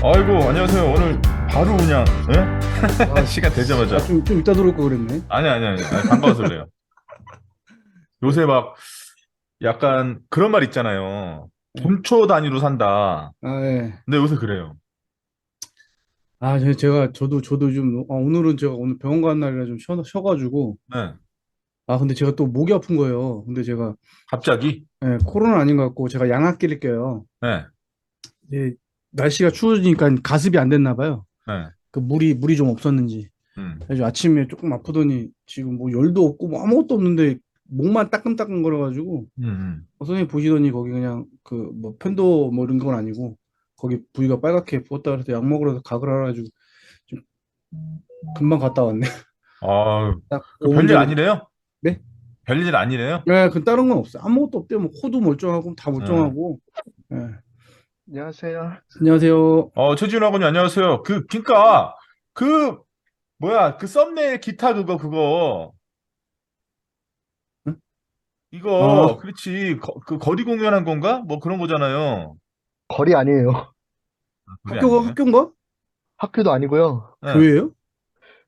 아이고, 안녕하세요. 오늘 바로 그냥, 예? 아, 시간 되자마자. 좀 이따 들어올 걸 그랬네. 아니, 반가워서 그래요. 요새 막 약간 그런 말 있잖아요. 예. 분초 단위로 산다. 아, 예. 근데 요새 그래요. 아, 저도 좀, 오늘은 제가 오늘 병원 가는 날이라 좀 쉬어가지고. 네. 아, 근데 제가 또 목이 아픈 거예요. 근데 제가, 갑자기? 예, 코로나 아닌 것 같고, 제가 양압기를 껴요. 네. 이제 날씨가 추워지니까 가습이 안 됐나 봐요. 네. 그 물이 좀 없었는지. 음. 그래서 아침에 조금 아프더니 지금 뭐 열도 없고 뭐 아무것도 없는데 목만 따끔따끔 거려가지고, 음. 음. 선생님 보시더니 거기 그냥 그 뭐 편도 뭐 이런 건 아니고, 거기 부위가 빨갛게 부었다 그래서 약 먹으러 가그라 해가지고, 좀 금방 갔다 왔네. 아, 딱 그 5분 별일 전에. 아니래요? 네? 별일 아니래요? 네, 그 다른 건 없어요. 아무것도 없대요. 뭐 코도 멀쩡하고 다 네. 멀쩡하고. 네. 안녕하세요. 안녕하세요. 최진호 님 안녕하세요. 그니까, 그, 뭐야, 그 썸네일 기타 그거. 응? 이거, 아, 그렇지. 그 거리 공연한 건가? 뭐 그런 거잖아요. 거리 아니에요. 그게 아니에요? 학교인가? 학교도 아니고요. 네. 교회예요?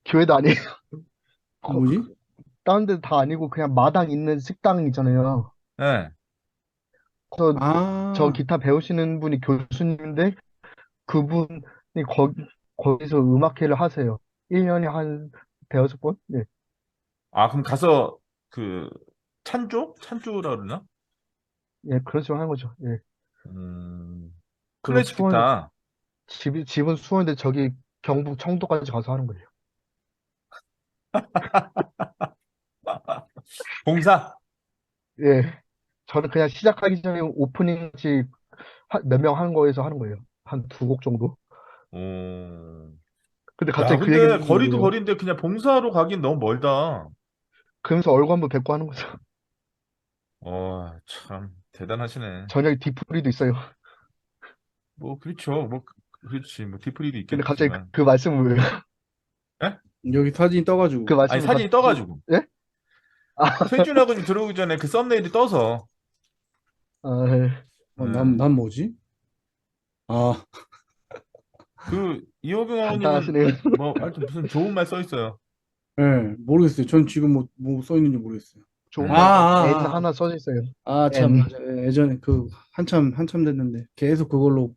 교회도 아니에요. 거- 뭐지? 다른 데도 다 아니고 그냥 마당 있는 식당 있잖아요. 네. 그래서 저 아, 기타 배우시는 분이 교수님인데 그분이 거기서 음악회를 하세요. 1년에 한 대여섯 번? 네. 아, 그럼 가서 그 찬조? 찬조라 그러나? 예, 그런 식으로 하는 거죠. 예. 그거 클래식 수원, 기타. 집은 수원인데 저기 경북 청도까지 가서 하는 거예요. 봉사? 예. 저는 그냥 시작하기 전에 오프닝 몇 명 하는 거에서 하는 거예요. 한 두 곡 정도. 오. 근데 야, 갑자기 그 얘기는 근데 거리도 그래요. 거리인데 그냥 봉사로 가긴 너무 멀다. 그러면서 얼굴 한번 뵙고 하는 거죠. 참 대단하시네. 저녁에 뒤풀이도 있어요. 뭐 그렇죠. 그렇지. 뭐 디프리도 근데 갑자기 있겠지만. 그 말씀을 왜, 예? 여기 사진 그 떠가지고. 아니 말씀을 사진이 갑자기, 떠가지고. 예? 아, 최준하고 들어오기 전에 그 썸네일이 떠서. 아, 예. 예. 난 뭐지? 아, 그 이호경아님은 간단하시네요. 뭐 하여튼 무슨 좋은 말 써 있어요. 예, 모르겠어요. 전 지금 뭐 써 있는지 모르겠어요. 좋은 말, N 음. 하나 써져 있어요. 참, N. 맞아. 예전에 그 한참 됐는데 계속 그걸로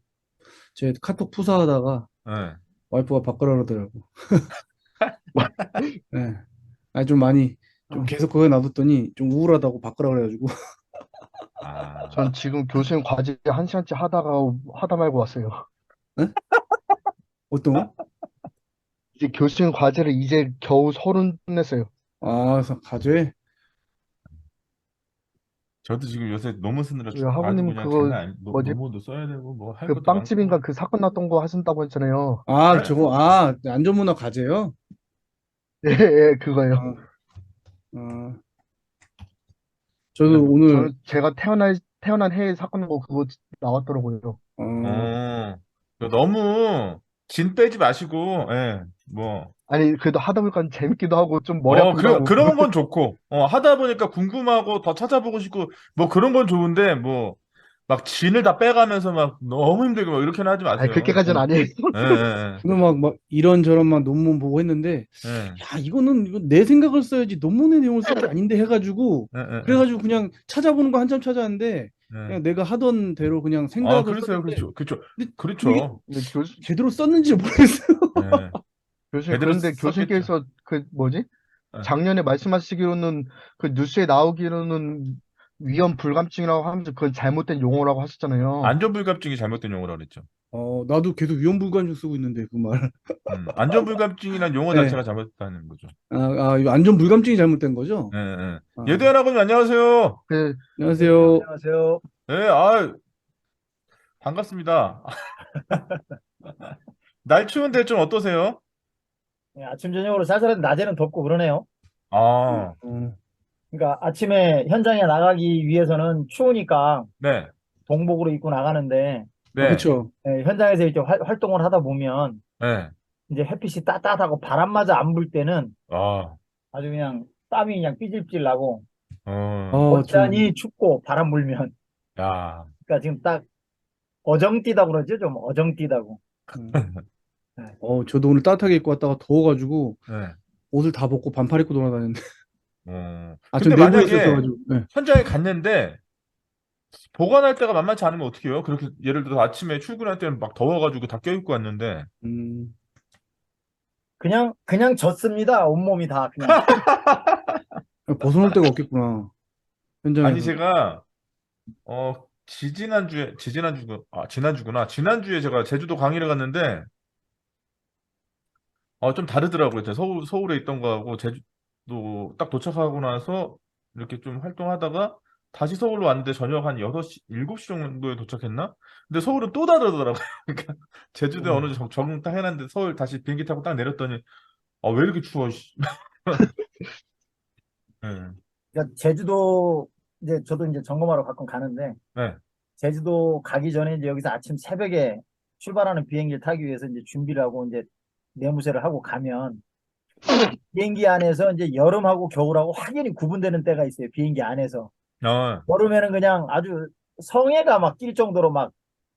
제 카톡 푸사하다가 예. 와이프가 바꾸라 그러더라고. 예. 아니, 좀 많이, 좀 어, 계속 그거 놔뒀더니 좀 우울하다고 바꾸라 그래가지고. 아. 전 지금 교수님 과제 한 시간째 하다 말고 왔어요. 예? 어떤 거? 이제 교수님 과제를 이제 겨우 30 끝냈어요. 아, 가재? 저도 지금 요새 논문 쓰느라 저희 아주 하부님 그냥 그거 장난 아니, 뭐지? 논문도 써야 되고 뭐 할 그 것도 빵집인가 많고. 그 사건 났던 거 하신다고 했잖아요. 예? 안전문화 가재요? 예, 예, 그거예요. 아, 아, 그래 저도 뭐, 오늘, 저는 제가 태어난 해에 사건 거 그거 나왔더라고요. 어, 어, 너무 진 빼지 마시고, 예, 뭐, 아니, 그래도 하다 보니까 재밌기도 하고, 좀 머리 아프기도 하고, 그거. 그런 건 좋고, 하다 보니까 궁금하고 더 찾아보고 싶고, 뭐 그런 건 좋은데, 뭐, 막 진을 다 빼가면서 막 너무 힘들게 막 이렇게는 하지 아니, 마세요. 그렇게까지는 아니에요. 예, 예, 저도 막 이런저런 막 논문 보고 했는데, 예, 예, 야, 이거 내 생각을 써야지 논문의 내용을 쓸 게 아닌데 해가지고, 예, 예, 예. 그래가지고 그냥 찾아보는 거 한참 찾았는데, 예. 그냥 내가 하던 대로 그냥 아, 생각을 그러세요. 썼는데, 그렇죠. 그렇죠. 근데 이게 그렇죠. 근데 제대로 썼는지 모르겠어요. 예. 제대로 그런데 썼겠죠. 교수님께서 그 뭐지? 예. 작년에 말씀하시기로는 그 뉴스에 나오기로는 위험 불감증이라고 하면서 그건 잘못된 용어라고 하셨잖아요. 안전불감증이 잘못된 용어라고 그랬죠. 나도 계속 위험불감증 쓰고 있는데, 그 말. 안전불감증이란 용어 네. 자체가 잘못됐다는 거죠. 이거 안전불감증이 잘못된 거죠? 예, 예. 아, 예대한 아버님 안녕하세요. 그, 네, 안녕하세요. 안녕하세요. 예, 반갑습니다. 날 추운데 좀 어떠세요? 네, 아침 저녁으로 쌀쌀한데 낮에는 덥고 그러네요. 아, 어, 그러니까 아침에 현장에 나가기 위해서는 추우니까 네, 동복으로 입고 나가는데 네, 그쵸. 현장에서 이렇게 활동을 하다 보면 네. 이제 햇빛이 따뜻하고 바람마저 안 불 때는 아, 아주 그냥 땀이 그냥 삐질삐질 나고 어, 좀, 어쩌니 춥고 바람 불면 야, 그러니까 지금 딱 어정뛰다고 그러죠. 좀 어정뛰다고. 음. 네. 저도 오늘 따뜻하게 입고 왔다가 더워가지고 네. 옷을 다 벗고 반팔 입고 돌아다녔는데. 전 근데 내부에 만약에 있었어가지고. 네. 현장에 갔는데 보관할 때가 만만치 않으면 어떻게 해요? 그렇게 예를 들어 아침에 출근할 때는 막 더워가지고 다 껴입고 왔는데 음, 그냥 젖습니다. 온몸이 다 그냥. 벗어놓을 데가 없겠구나. 아니 현장에서. 제가 지난주구나. 지난주에 제가 제주도 강의를 갔는데 좀 다르더라고요. 제가 서울에 있던 거하고 제주도 딱 도착하고 나서 이렇게 좀 활동하다가 다시 서울로 왔는데 저녁 한 6시, 7시 정도에 도착했나? 근데 서울은 또 다르더라고요. 그러니까 제주도에 어느 정도 적응 딱 해놨는데 서울 다시 비행기 타고 딱 내렸더니 왜 이렇게 추워? 씨. 네. 그러니까 제주도 이제 저도 이제 점검하러 가끔 가는데 네. 제주도 가기 전에 이제 여기서 아침 새벽에 출발하는 비행기를 타기 위해서 이제 준비를 하고 이제 내무새를 하고 가면 비행기 안에서 이제 여름하고 겨울하고 확연히 구분되는 때가 있어요. 비행기 안에서. 어, 여름에는 그냥 아주 성애가 막 낄 정도로 막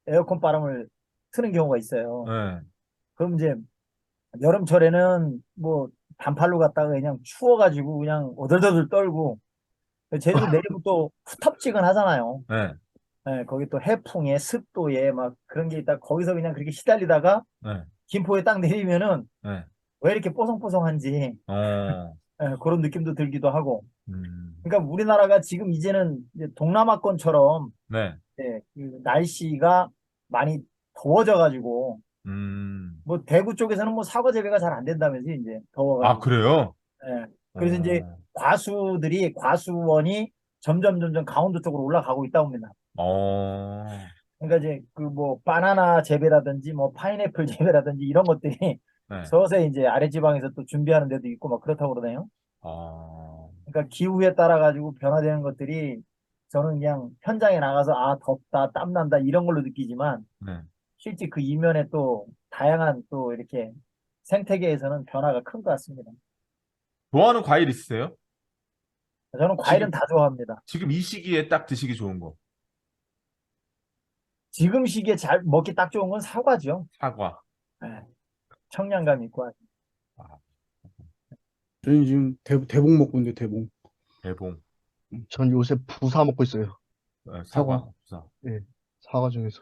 에어컨 바람을 트는 경우가 있어요. 네. 그럼 이제 여름철에는 뭐 반팔로 갔다가 그냥 추워가지고 그냥 오들오들 떨고 제주도 내리면 또 후텁지근하잖아요. 네. 예, 거기 또 해풍에 습도에 막 그런 게 있다. 거기서 그냥 그렇게 시달리다가 네. 김포에 딱 내리면은 네. 왜 이렇게 뽀송뽀송한지 어, 그런 느낌도 들기도 하고. 음, 그러니까 우리나라가 지금 이제는 이제 동남아권처럼 네. 그 날씨가 많이 더워져가지고 뭐 대구 쪽에서는 뭐 사과 재배가 잘 안 된다면서 이제 아, 더워가지고. 그래요? 예. 그래서 이제 어, 과수원이 점점 강원도 쪽으로 올라가고 있다 봅니다. 어, 그러니까 이제 그 뭐 바나나 재배라든지 뭐 파인애플 재배라든지 이런 것들이 네. 서서히 이제 아랫지방에서 또 준비하는 데도 있고 막 그렇다고 그러네요. 어, 그러니까 기후에 따라 가지고 변화되는 것들이 저는 그냥 현장에 나가서 덥다, 땀난다 이런 걸로 느끼지만 네. 실제 그 이면에 또 다양한 또 이렇게 생태계에서는 변화가 큰 것 같습니다. 좋아하는 과일 있으세요? 저는 과일은 지금, 다 좋아합니다. 지금 이 시기에 딱 드시기 좋은 거. 지금 시기에 잘 먹기 딱 좋은 건 사과죠. 사과. 예, 청량감 있고 아주. 아, 저는 지금 대봉 먹고 있는데, 대봉. 대봉. 전 요새 부사 먹고 있어요. 사과. 사과. 예, 사과 중에서.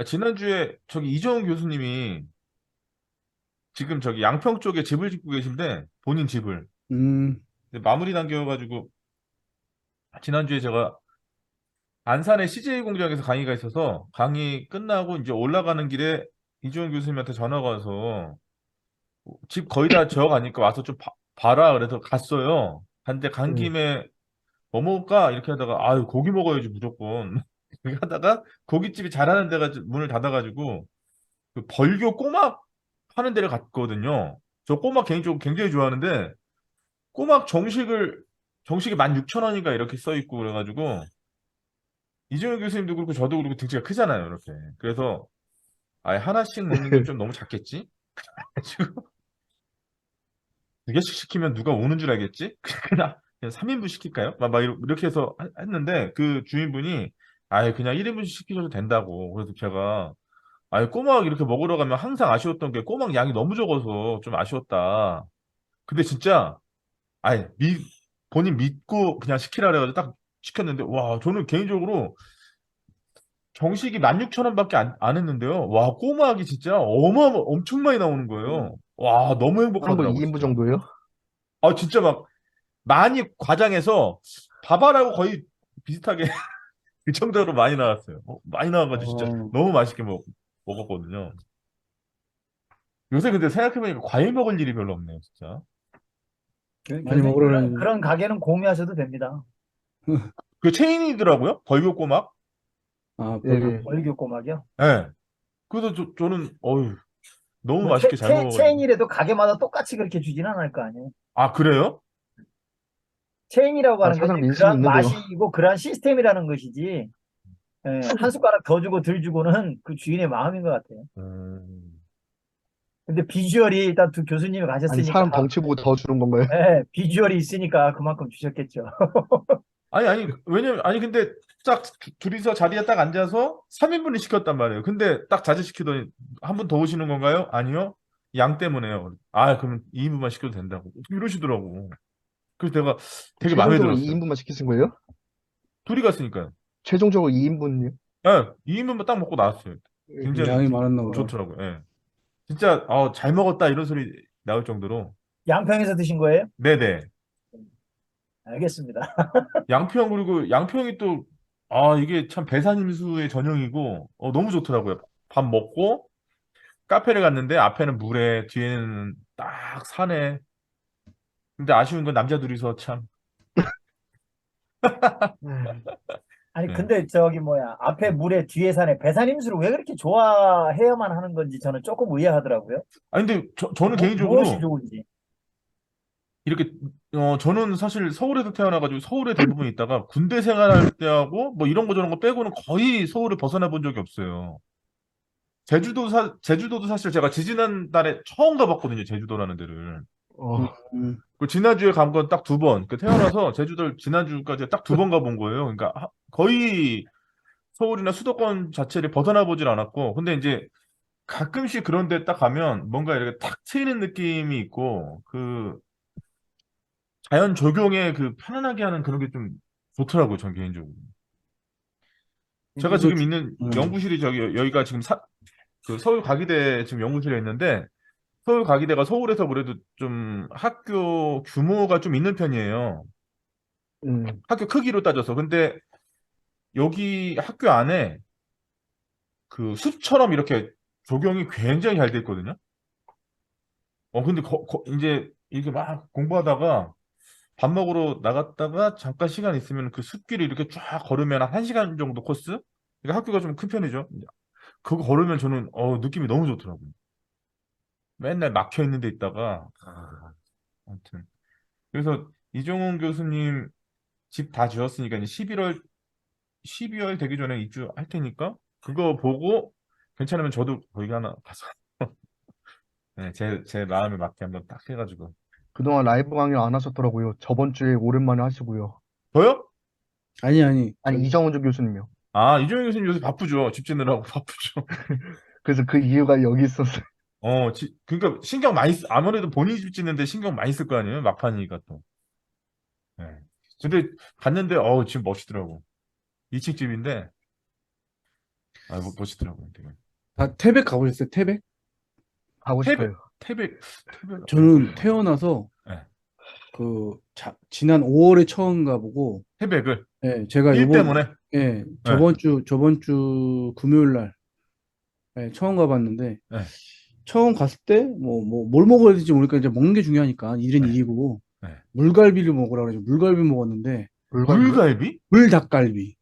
지난주에 저기 이정훈 교수님이 지금 저기 양평 쪽에 집을 짓고 계신데 본인 집을 음, 근데 마무리 단계여가지고 지난주에 제가 안산의 CJ 공장에서 강의가 있어서 강의 끝나고 이제 올라가는 길에 이주원 교수님한테 전화가 와서 집 거의 다 지어가니까 와서 좀 봐라 그래서 갔어요. 근데 간 예. 김에 뭐 먹을까 이렇게 하다가 아유 고기 먹어야지 무조건 이렇게 하다가 고깃집이 잘하는 데가 문을 닫아가지고 그 벌교 꼬막 파는 데를 갔거든요. 저 꼬막 개인적으로 굉장히 좋아하는데 꼬막 정식이 16,000원인가 이렇게 써 있고 그래가지고 이종현 교수님도 그렇고 저도 그렇고 등치가 크잖아요, 이렇게. 그래서 아예 하나씩 먹는 건 좀 너무 작겠지? 그래가지고 2개씩 시키면 누가 오는 줄 알겠지? 그냥 3인분 시킬까요? 막 이렇게 해서 했는데 그 주인분이 아예 그냥 1인분씩 시키셔도 된다고. 그래서 제가 아예 꼬막 이렇게 먹으러 가면 항상 아쉬웠던 게 꼬막 양이 너무 적어서 좀 아쉬웠다. 근데 진짜 아예 본인 믿고 그냥 시키라 그래가지고 딱 시켰는데 와 저는 개인적으로 정식이 16,000원밖에 안 했는데요. 와, 꼬막이 진짜 엄청 많이 나오는 거예요. 와, 너무 하는 거 행복하더라고, 2인분 진짜. 정도예요? 진짜 막 많이 과장해서 밥알하고 거의 비슷하게 그 정도로 많이 나왔어요. 많이 나와가지고 진짜 어, 너무 맛있게 먹었거든요. 요새 근데 생각해보니까 과일 먹을 일이 별로 없네요, 진짜. 많이 교수님 먹으려면, 그런 가게는 공유하셔도 됩니다. 그 체인이더라고요, 벌교 꼬막. 벌교. 예. 월교 꼬막이요. 예. 그래서 저는, 어휴, 너무 뭐 맛있게 잘 먹어가지고. 체인이라도 가게마다 똑같이 그렇게 주지는 않을 거 아니에요. 아, 그래요? 체인이라고 하는 건 사장님 이제 인심 그러한 있는데요. 맛이고 그러한 시스템이라는 것이지. 한 숟가락 더 주고 덜 주고는 그 주인의 마음인 것 같아요. 음. 근데 비주얼이 일단 두 교수님이 아니, 가셨으니까 사람 덩치 보고 더 주는 건가요? 비주얼이 있으니까 그만큼 주셨겠죠. 아니, 왜냐면, 아니, 근데 딱 둘이서 자리에 딱 앉아서 3인분을 시켰단 말이에요. 근데 딱 자제시키더니 한 분 더 오시는 건가요? 아니요. 양 때문에요. 아, 그럼 2인분만 시켜도 된다고. 이러시더라고. 그래서 내가 되게 마음에 최종적으로 들었어요. 2인분만 시키신 거예요? 둘이 갔으니까요. 최종적으로 2인분요? 예, 2인분만 딱 먹고 나왔어요. 굉장히 양이 많았나 보다. 좋더라고요. 예. 진짜 잘 먹었다 이런 소리 나올 정도로. 양평에서 드신 거예요? 네네. 알겠습니다. 양평 그리고 양평이 또 이게 참 배산임수의 전형이고 너무 좋더라고요. 밥 먹고 카페를 갔는데 앞에는 물에 뒤에는 딱 산에. 근데 아쉬운 건 남자 둘이서 참. 아니, 예. 근데 저기 뭐야, 앞에 물에 뒤에 산에 배산임수를 왜 그렇게 좋아해야만 하는 건지 저는 조금 의아하더라고요. 근데 저는 무엇이 개인적으로 좋은지. 이렇게 저는 사실 서울에서 태어나가지고 서울에 대부분 있다가 군대 생활할 때하고 뭐 이런 거 저런 거 빼고는 거의 서울을 벗어나 본 적이 없어요. 제주도도 사실 제가 지지난달에 처음 가봤거든요. 제주도라는 데를. 어, 음, 그 지난주에 간 건 딱 두 번. 그 태어나서 제주도를 지난주까지 딱 두 번 가본 거예요. 그러니까 거의 서울이나 수도권 자체를 벗어나 보질 않았고. 근데 이제 가끔씩 그런 데 딱 가면 뭔가 이렇게 탁 트이는 느낌이 있고 그 자연 조경에 그 편안하게 하는 그런 게 좀 좋더라고요. 전 개인적으로. 제가 이거 지금 있는 연구실이 여기가 지금 그 서울 과기대 지금 연구실에 있는데 서울 과기대가 서울에서 그래도 좀 학교 규모가 좀 있는 편이에요. 음, 학교 크기로 따져서. 근데 여기 학교 안에 그 숲처럼 이렇게 조경이 굉장히 잘 돼 있거든요. 근데 이제 이렇게 막 공부하다가 밥 먹으러 나갔다가 잠깐 시간 있으면 그 숲길을 이렇게 쫙 걸으면 한 1시간 정도 코스? 그러니까 학교가 좀 큰 편이죠. 그거 걸으면 저는 느낌이 너무 좋더라고요. 맨날 막혀 있는 데 있다가 아무튼 그래서 이종훈 교수님 집 다 지었으니까 이제 12월 되기 전에 입주할 테니까 그거 보고 괜찮으면 저도 거기 하나 가서 네, 제 마음에 맞게 한번 딱 해가지고. 그동안 라이브 강의 안 하셨더라고요. 저번 주에 오랜만에 하시고요. 저요? 아니 아니, 이정훈 교수님이요. 이종훈 교수님 요새 바쁘죠. 집 짓느라고 바쁘죠. 그래서 그 이유가 여기 있었어요. 그러니까 아무래도 본인이 집 짓는데 신경 많이 쓸 거 아니에요? 막판이니까 또. 네. 근데 갔는데 지금 멋있더라고. 2층 집인데 멋있더라고요. 되게. 다 태백 가보셨어요? 태백? 가고 태백 싶어요. 태백 저는 태어나서 네. 지난 5월에 처음 가보고, 태백을 예, 제가 일 때문에. 네. 저번 주 금요일 날, 예, 처음 가봤는데, 네. 처음 갔을 때, 뭘 먹어야 될지 모르니까 이제 먹는 게 중요하니까, 일은 네. 일이고, 네. 물갈비를 먹으라 그러죠. 물갈비 먹었는데, 물갈비요? 물갈비? 물닭갈비.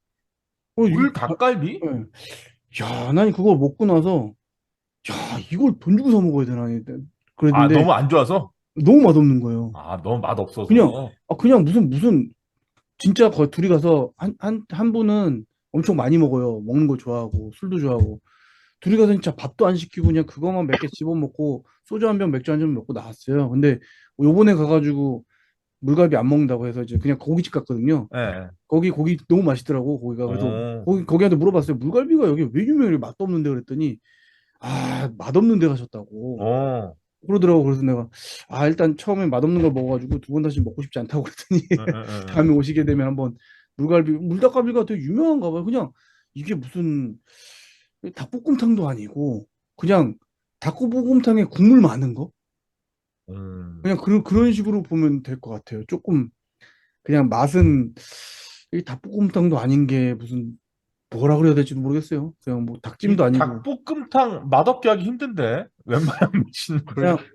물 닭갈비? 예. 야, 난 그걸 먹고 나서, 야, 이걸 돈 주고 사 먹어야 되나, 그랬는데, 너무 안 좋아서? 너무 맛없는 거예요. 너무 맛 없어서. 그냥 무슨, 진짜 둘이 가서 한 분은 엄청 많이 먹어요. 먹는 거 좋아하고, 술도 좋아하고. 둘이 가서 진짜 밥도 안 시키고 그냥 그거만 몇 개 집어 먹고 소주 한 병, 맥주 한 잔 먹고 나왔어요. 근데 요번에 가가지고 물갈비 안 먹는다고 해서 이제 그냥 고깃집 갔거든요. 네. 거기 고기 너무 맛있더라고, 거기가. 그래서 어, 거기한테 물어봤어요. 물갈비가 여기 왜 유명해? 맛도 없는데 그랬더니, 맛없는 데 가셨다고. 어, 그러더라고. 그래서 내가, 일단 처음에 맛없는 걸 먹어가지고 두 번 다시 먹고 싶지 않다고 그랬더니, 에, 에, 에. 다음에 오시게 되면 한번 물닭갈비가 되게 유명한가 봐요. 그냥 이게 무슨 닭볶음탕도 아니고, 그냥 닭볶음탕에 국물 많은 거? 그냥 그런 식으로 보면 될 것 같아요. 조금, 그냥 맛은, 이 닭볶음탕도 아닌 게 무슨, 뭐라 그래야 될지도 모르겠어요. 그냥 뭐 닭찜도 이 아니고, 닭볶음탕 맛없게 하기 힘든데 웬만하면 맛있는 걸. 그냥 조미료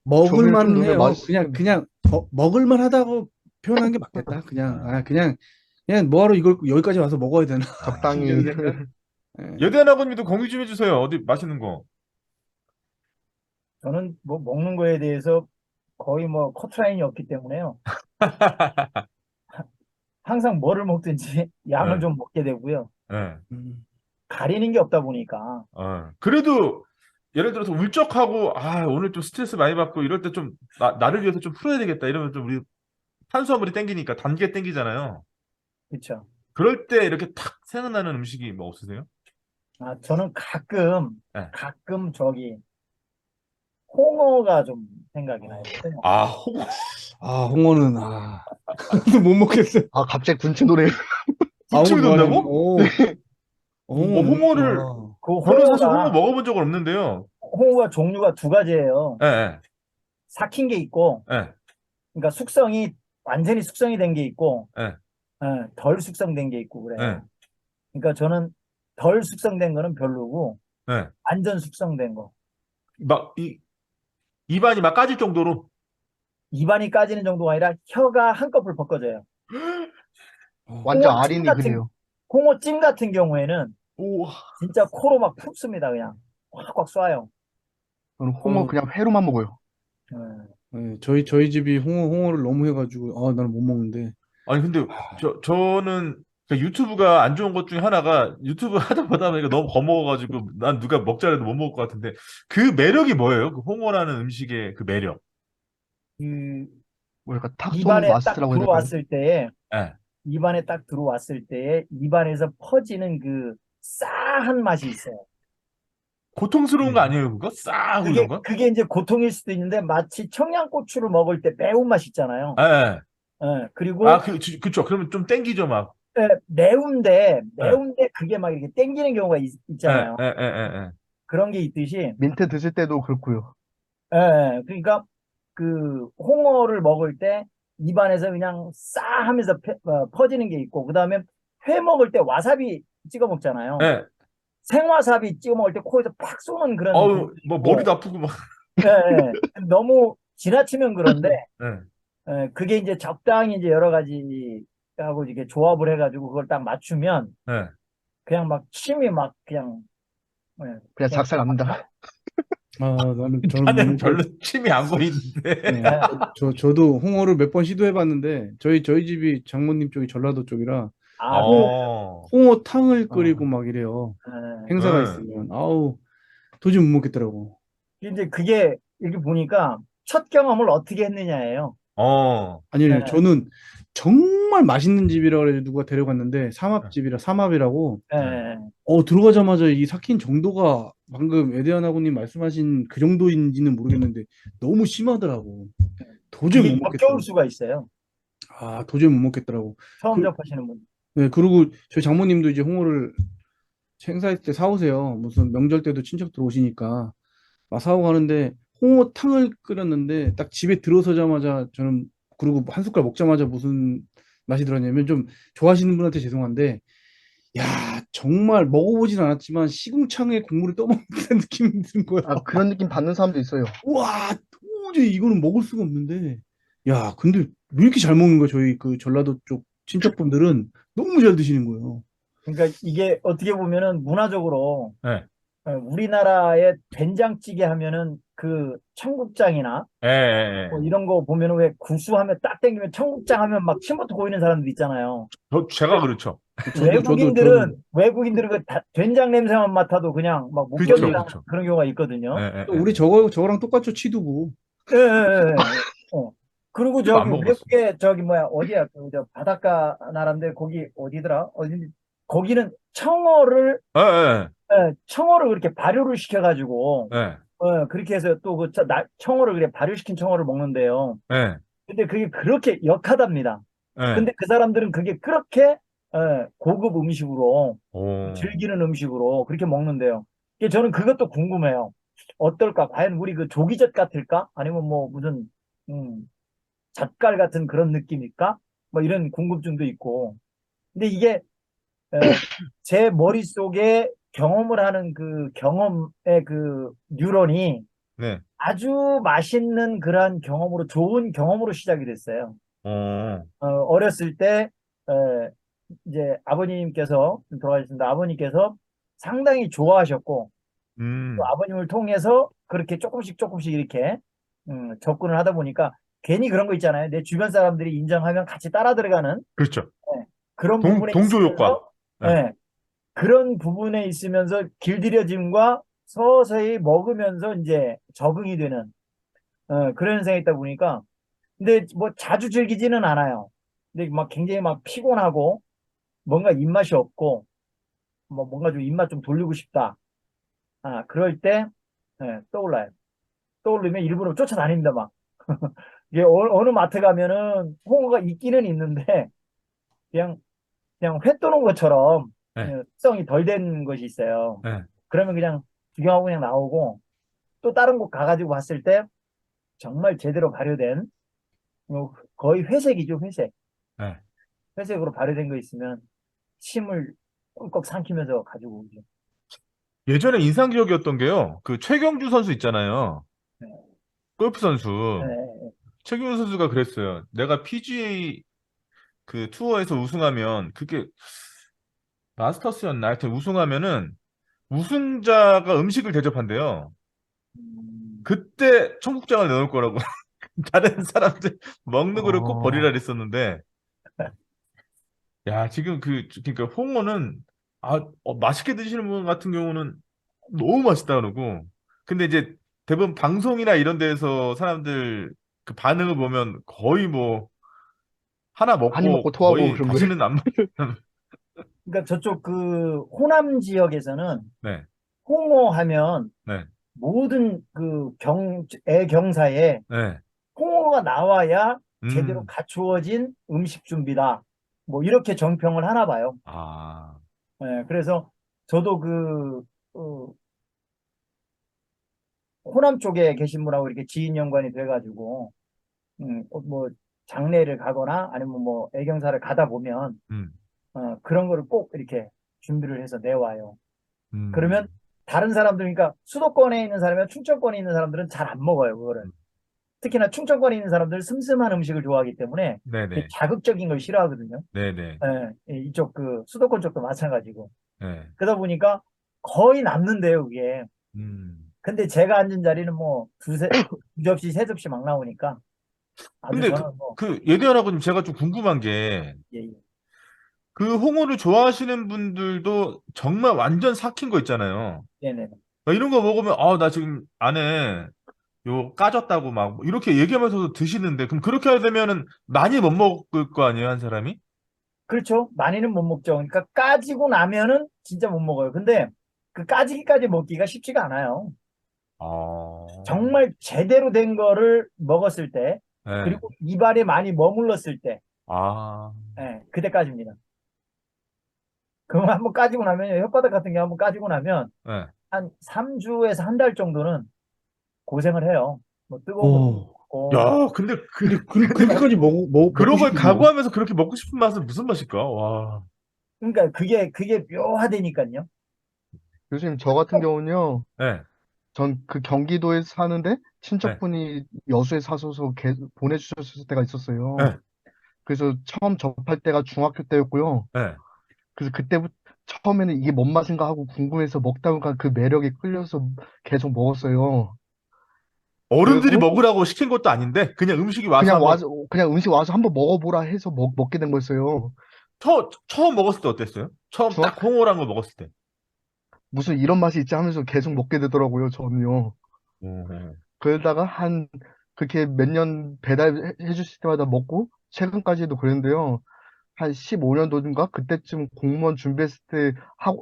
먹을만 넣으면 해요. 맛있어요. 그냥 먹을만 하다고 표현한 게 맞겠다. 그냥 뭐하러 이걸 여기까지 와서 먹어야 되나 적당히. 싶은 생각. 예. 여대한 아버님도 공유 좀 해주세요. 어디 맛있는 거. 저는 뭐 먹는 거에 대해서 거의 뭐 커트라인이 없기 때문에요. 항상 뭐를 먹든지 양을 네. 좀 먹게 되고요. 네. 음. 가리는 게 없다 보니까. 그래도 예를 들어서 울적하고 오늘 좀 스트레스 많이 받고 이럴 때 좀 나를 위해서 좀 풀어야 되겠다 이러면 좀 우리 탄수화물이 땡기니까 단계 땡기잖아요. 그렇죠. 그럴 때 이렇게 탁 생각나는 음식이 뭐 없으세요? 아, 저는 가끔, 네. 가끔 저기, 홍어가 좀 생각이 나요. 홍어. 아, 홍어. 아, 홍어는, 못 먹겠어요. 아, 갑자기 군침 도네. 아, 홍어 군침이 좋아하시는, 돈다고? 홍어 너무 홍어를 좋아. 그 저는 사실 홍어 홍어가, 먹어본 적은 없는데요. 홍어가 종류가 두 가지예요. 예, 예, 삭힌 게 있고, 예, 그러니까 완전히 숙성이 된 게 있고, 예, 덜 숙성된 게 있고 예, 그래요. 그러니까 저는 덜 숙성된 거는 별로고, 예. 완전 숙성된 거. 막 입안이 막 까질 정도로. 입안이 까지는 정도가 아니라 혀가 한꺼풀 벗겨져요. 완전 홍어찜 아린이그 같은, 해요. 홍어찜 같은 경우에는 오, 진짜 코로 막 푹습니다, 그냥. 확확 쏴요. 저는 홍어 어, 그냥 회로만 먹어요. 음. 네, 저희 집이 홍어를 너무 해가지고, 나는 못 먹는데. 아니 근데 저는 그 유튜브가 안 좋은 것 중에 하나가 유튜브 하다 보다 보니까 너무 겁먹어가지고 난 누가 먹자 해도 못 먹을 것 같은데 그 매력이 뭐예요? 그 홍어라는 음식의 그 매력. 그 뭐랄까, 탁 쏘는 입안에 딱 맛이라고 해야 될까요? 들어왔을 때에, 예. 입안에 딱 들어왔을 때에 입안에서 퍼지는 그 싸한 맛이 있어요. 고통스러운 거 네. 아니에요, 그거? 싸고 이런 그게, 거? 그게 이제 고통일 수도 있는데 마치 청양고추를 먹을 때 매운맛 있잖아요. 예, 예. 아, 그리고 그쵸. 그러면 좀 땡기죠, 막. 매운데, 예, 매운데 그게 막 이렇게 땡기는 경우가 예, 있잖아요. 예, 예, 예. 그런 게 있듯이, 민트 드실 때도 그렇고요. 그러니까 그 홍어를 먹을 때 입안에서 그냥 싸 하면서 퍼지는 게 있고, 그 다음에 회 먹을 때 와사비 찍어 예. 먹잖아요. 예. 생와사비 찍어 먹을 때 코에서 팍 쏘는 그런 어우, 경우도 뭐 머리도 있고, 아프고 막. 예, 예. 너무 지나치면 그런데, 예, 그게 이제 적당히 이제 여러 가지 하고 이렇게 조합을 해가지고 그걸 딱 맞추면 예. 그냥 막 침이 막 그냥, 그냥 그냥, 작살 납니다. 저는 못 나는 별로 먹고, 침이 안 고이는데. 네, 저도 홍어를 몇 번 시도해봤는데, 저희 집이 장모님 쪽이 전라도 쪽이라, 홍어, 그래요. 어, 홍어탕을 끓이고 어, 막 이래요. 예. 행사가 예. 있으면. 아우, 도저히 못 먹겠더라고. 이제 그게 이렇게 보니까 첫 경험을 어떻게 했느냐예요. 어, 아니요, 예, 저는 정말 맛있는 집이라고 해서 누가 데려갔는데, 삼합이라고, 예, 예. 예. 들어가자마자 이 삭힌 정도가 방금 에드안 아고님 말씀하신 그 정도인지는 모르겠는데, 너무 심하더라고. 도저히 그게 못 역겨울 먹겠더라고. 수가 있어요. 도저히 못 먹겠더라고. 처음 그, 접하시는 분. 네, 그리고 저희 장모님도 이제 홍어를 행사할 때 사오세요. 무슨 명절 때도 친척들 오시니까. 막 사오고 가는데, 홍어탕을 끓였는데, 딱 집에 들어서자마자 저는, 그리고 한 숟갈 먹자마자 무슨 맛이 들었냐면, 좀 좋아하시는 분한테 죄송한데, 야, 정말 먹어보진 않았지만, 시궁창에 국물을 떠먹는 듯한 느낌이 드는 거야. 아, 그런 느낌 받는 사람도 있어요. 와, 도저히 이거는 먹을 수가 없는데. 야, 근데 왜 이렇게 잘 먹는 거야? 저희 그 전라도 쪽 친척분들은 너무 잘 드시는 거예요. 그러니까 이게 어떻게 보면은 문화적으로 예. 우리나라의 된장찌개 하면은 그 청국장이나 예, 예, 뭐 예. 이런 거 보면은 왜 구수하면 딱 땡기면 청국장 하면 막 침부터 고이는 사람들 있잖아요. 제가 그렇죠. 외국인들은 그 된장 냄새만 맡아도 그냥 막 못 그렇죠, 견디는 그렇죠. 그런 경우가 예, 있거든요. 예, 예. 우리 저거랑 똑같죠, 치두부. 예, 예, 예, 예. 그리고 이거 안 저기 먹어봤어. 외국에 저기 뭐야 어디야 저 바닷가 나라인데 거기 어디더라? 어디 거기는 예, 예, 청어를 그렇게 발효를 시켜가지고 예, 그렇게 해서 또 그 청어를 그래 발효시킨 청어를 먹는데요. 예, 근데 그게 그렇게 역하답니다. 예. 근데 그 사람들은 그게 그렇게 고급 음식으로 오, 즐기는 음식으로 그렇게 먹는데요. 저는 그것도 궁금해요. 어떨까? 과연 우리 그 조기젓 같을까? 아니면 뭐 무슨 음, 젓갈 같은 그런 느낌일까? 뭐 이런 궁금증도 있고. 근데 이게 에, 제 머릿속에 경험을 하는 그 경험의 그 뉴런이 네, 아주 맛있는 그러한 경험으로 좋은 경험으로 시작이 됐어요. 어, 어렸을 때 이제 아버님께서 돌아가셨습니다. 아버님께서 상당히 좋아하셨고 또 음, 아버님을 통해서 그렇게 조금씩 조금씩 이렇게 접근을 하다 보니까 괜히 그런 거 있잖아요. 내 주변 사람들이 인정하면 같이 따라 들어가는 그렇죠. 예, 그런 부분에 동조 효과. 있으면서 예, 예, 그런 부분에 있으면서 길들여짐과 서서히 먹으면서 이제 적응이 되는 그런 현상이 있다 보니까 근데 뭐 자주 즐기지는 않아요. 근데 막 굉장히 막 피곤하고 뭔가 입맛이 없고, 뭐 뭔가 좀 입맛 좀 돌리고 싶다. 그럴 때, 떠올라요. 떠오르면 일부러 쫓아다닙니다, 막. 이게 어느 마트 가면은 홍어가 있기는 있는데, 그냥, 그냥 회 떠놓은 것처럼, 네, 숙성이 덜 된 것이 있어요. 네, 그러면 그냥 구경하고 그냥 나오고, 또 다른 곳 가가지고 봤을 때, 정말 제대로 발효된, 거의 회색이죠, 회색. 네. 회색으로 발효된 거 있으면, 침을 꿀꺽 삼키면서 가지고 오죠. 예전에 인상적이었던 게요. 그 최경주 선수 있잖아요. 네, 골프 네, 선수. 네. 최경주 선수가 그랬어요. 내가 PGA 그 투어에서 우승하면 그게 마스터스였나? 하여튼 우승하면은 우승자가 음식을 대접한대요. 음, 그때 청국장을 넣을 거라고. 다른 사람들 먹는 거를 꼭 버리라 어, 그랬었는데, 야, 지금 그러니까 홍어는, 맛있게 드시는 분 같은 경우는 너무 맛있다 그러고, 근데 이제 대부분 방송이나 이런 데서 사람들 그 반응을 보면 거의 뭐, 하나 한입 먹고 먹고 토하고 거의 그런 거예요. 다시는 안 먹는, 그러니까 저쪽 그 호남 지역에서는 네, 홍어 하면 네, 모든 애경사에 네, 홍어가 나와야 제대로 음, 갖추어진 음식 준비다. 뭐 이렇게 정평을 하나 봐요. 아, 그래서 저도 어, 호남 쪽에 계신 분하고 이렇게 지인 연관이 돼가지고 뭐 장례를 가거나 아니면 뭐 애경사를 가다 보면 음, 그런 거를 꼭 이렇게 준비를 해서 내와요. 그러면 음, 다른 사람들, 그러니까 수도권에 있는 사람이나 충청권에 있는 사람들은 잘 안 먹어요, 그거를. 음. 특히나 충청권에 있는 사람들은 슴슴한 음식을 좋아하기 때문에 이렇게 네네, 자극적인 걸 싫어하거든요. 네네, 이쪽 그 수도권 쪽도 마찬가지고. 네, 그러다 보니까 거의 남는데요, 그게. 음. 근데 제가 앉은 자리는 뭐 두 접시, 세 접시 막 나오니까 아주 근데 저는 뭐, 예대한 아버님 제가 좀 궁금한 게, 예, 예. 그 홍어를 좋아하시는 분들도 정말 완전 삭힌 거 있잖아요. 네네. 이런 거 먹으면, 나 지금 안에 요 까졌다고 막 이렇게 얘기하면서도 드시는데, 그럼 그렇게 되면은 많이 못 먹을 거 아니에요, 한 사람이? 그렇죠. 많이는 못 먹죠. 그러니까 까지고 나면은 진짜 못 먹어요. 근데 그 까지기까지 먹기가 쉽지가 않아요. 아, 정말 제대로 된 거를 먹었을 때, 네. 그리고 입안에 많이 머물렀을 때, 아, 그때까지입니다. 그거 한번 까지고 나면, 혓바닥 같은 게 한번 까지고 나면, 네. 한 3주에서 한 달 정도는 고생을 해요. 뭐 뜨거운 것도 어. 먹고. 야, 근데 근데 그렇게까지 먹고 그런 걸 싶은데요? 각오하면서 그렇게 먹고 싶은 맛은 무슨 맛일까? 와, 그러니까 그게 묘하다니까요. 교수님, 저 같은 경우는요, 네, 전 그 경기도에 사는데 네, 친척분이 여수에 사셔서 보내주셨을 때가 있었어요. 네, 그래서 처음 접할 때가 중학교 때였고요. 네. 그래서 그때부터 처음에는 이게 뭔 맛인가 하고 궁금해서 먹다 보니까 그 매력에 끌려서 계속 먹었어요. 어른들이 그리고 먹으라고 시킨 것도 아닌데, 그냥 음식이 와서 한번, 그냥 음식 와서 한번 먹어보라 해서 먹게 된 거였어요. 처음 먹었을 때 어땠어요? 처음 딱 중학, 홍어란 거 먹었을 때. 무슨 이런 맛이 있지 하면서 계속 먹게 되더라고요, 저는요. 오, 그러다가 그렇게 몇 년 배달해 주실 때마다 먹고, 최근까지도 그랬는데요. 한 15년도인가? 그때쯤 공무원 준비했을 때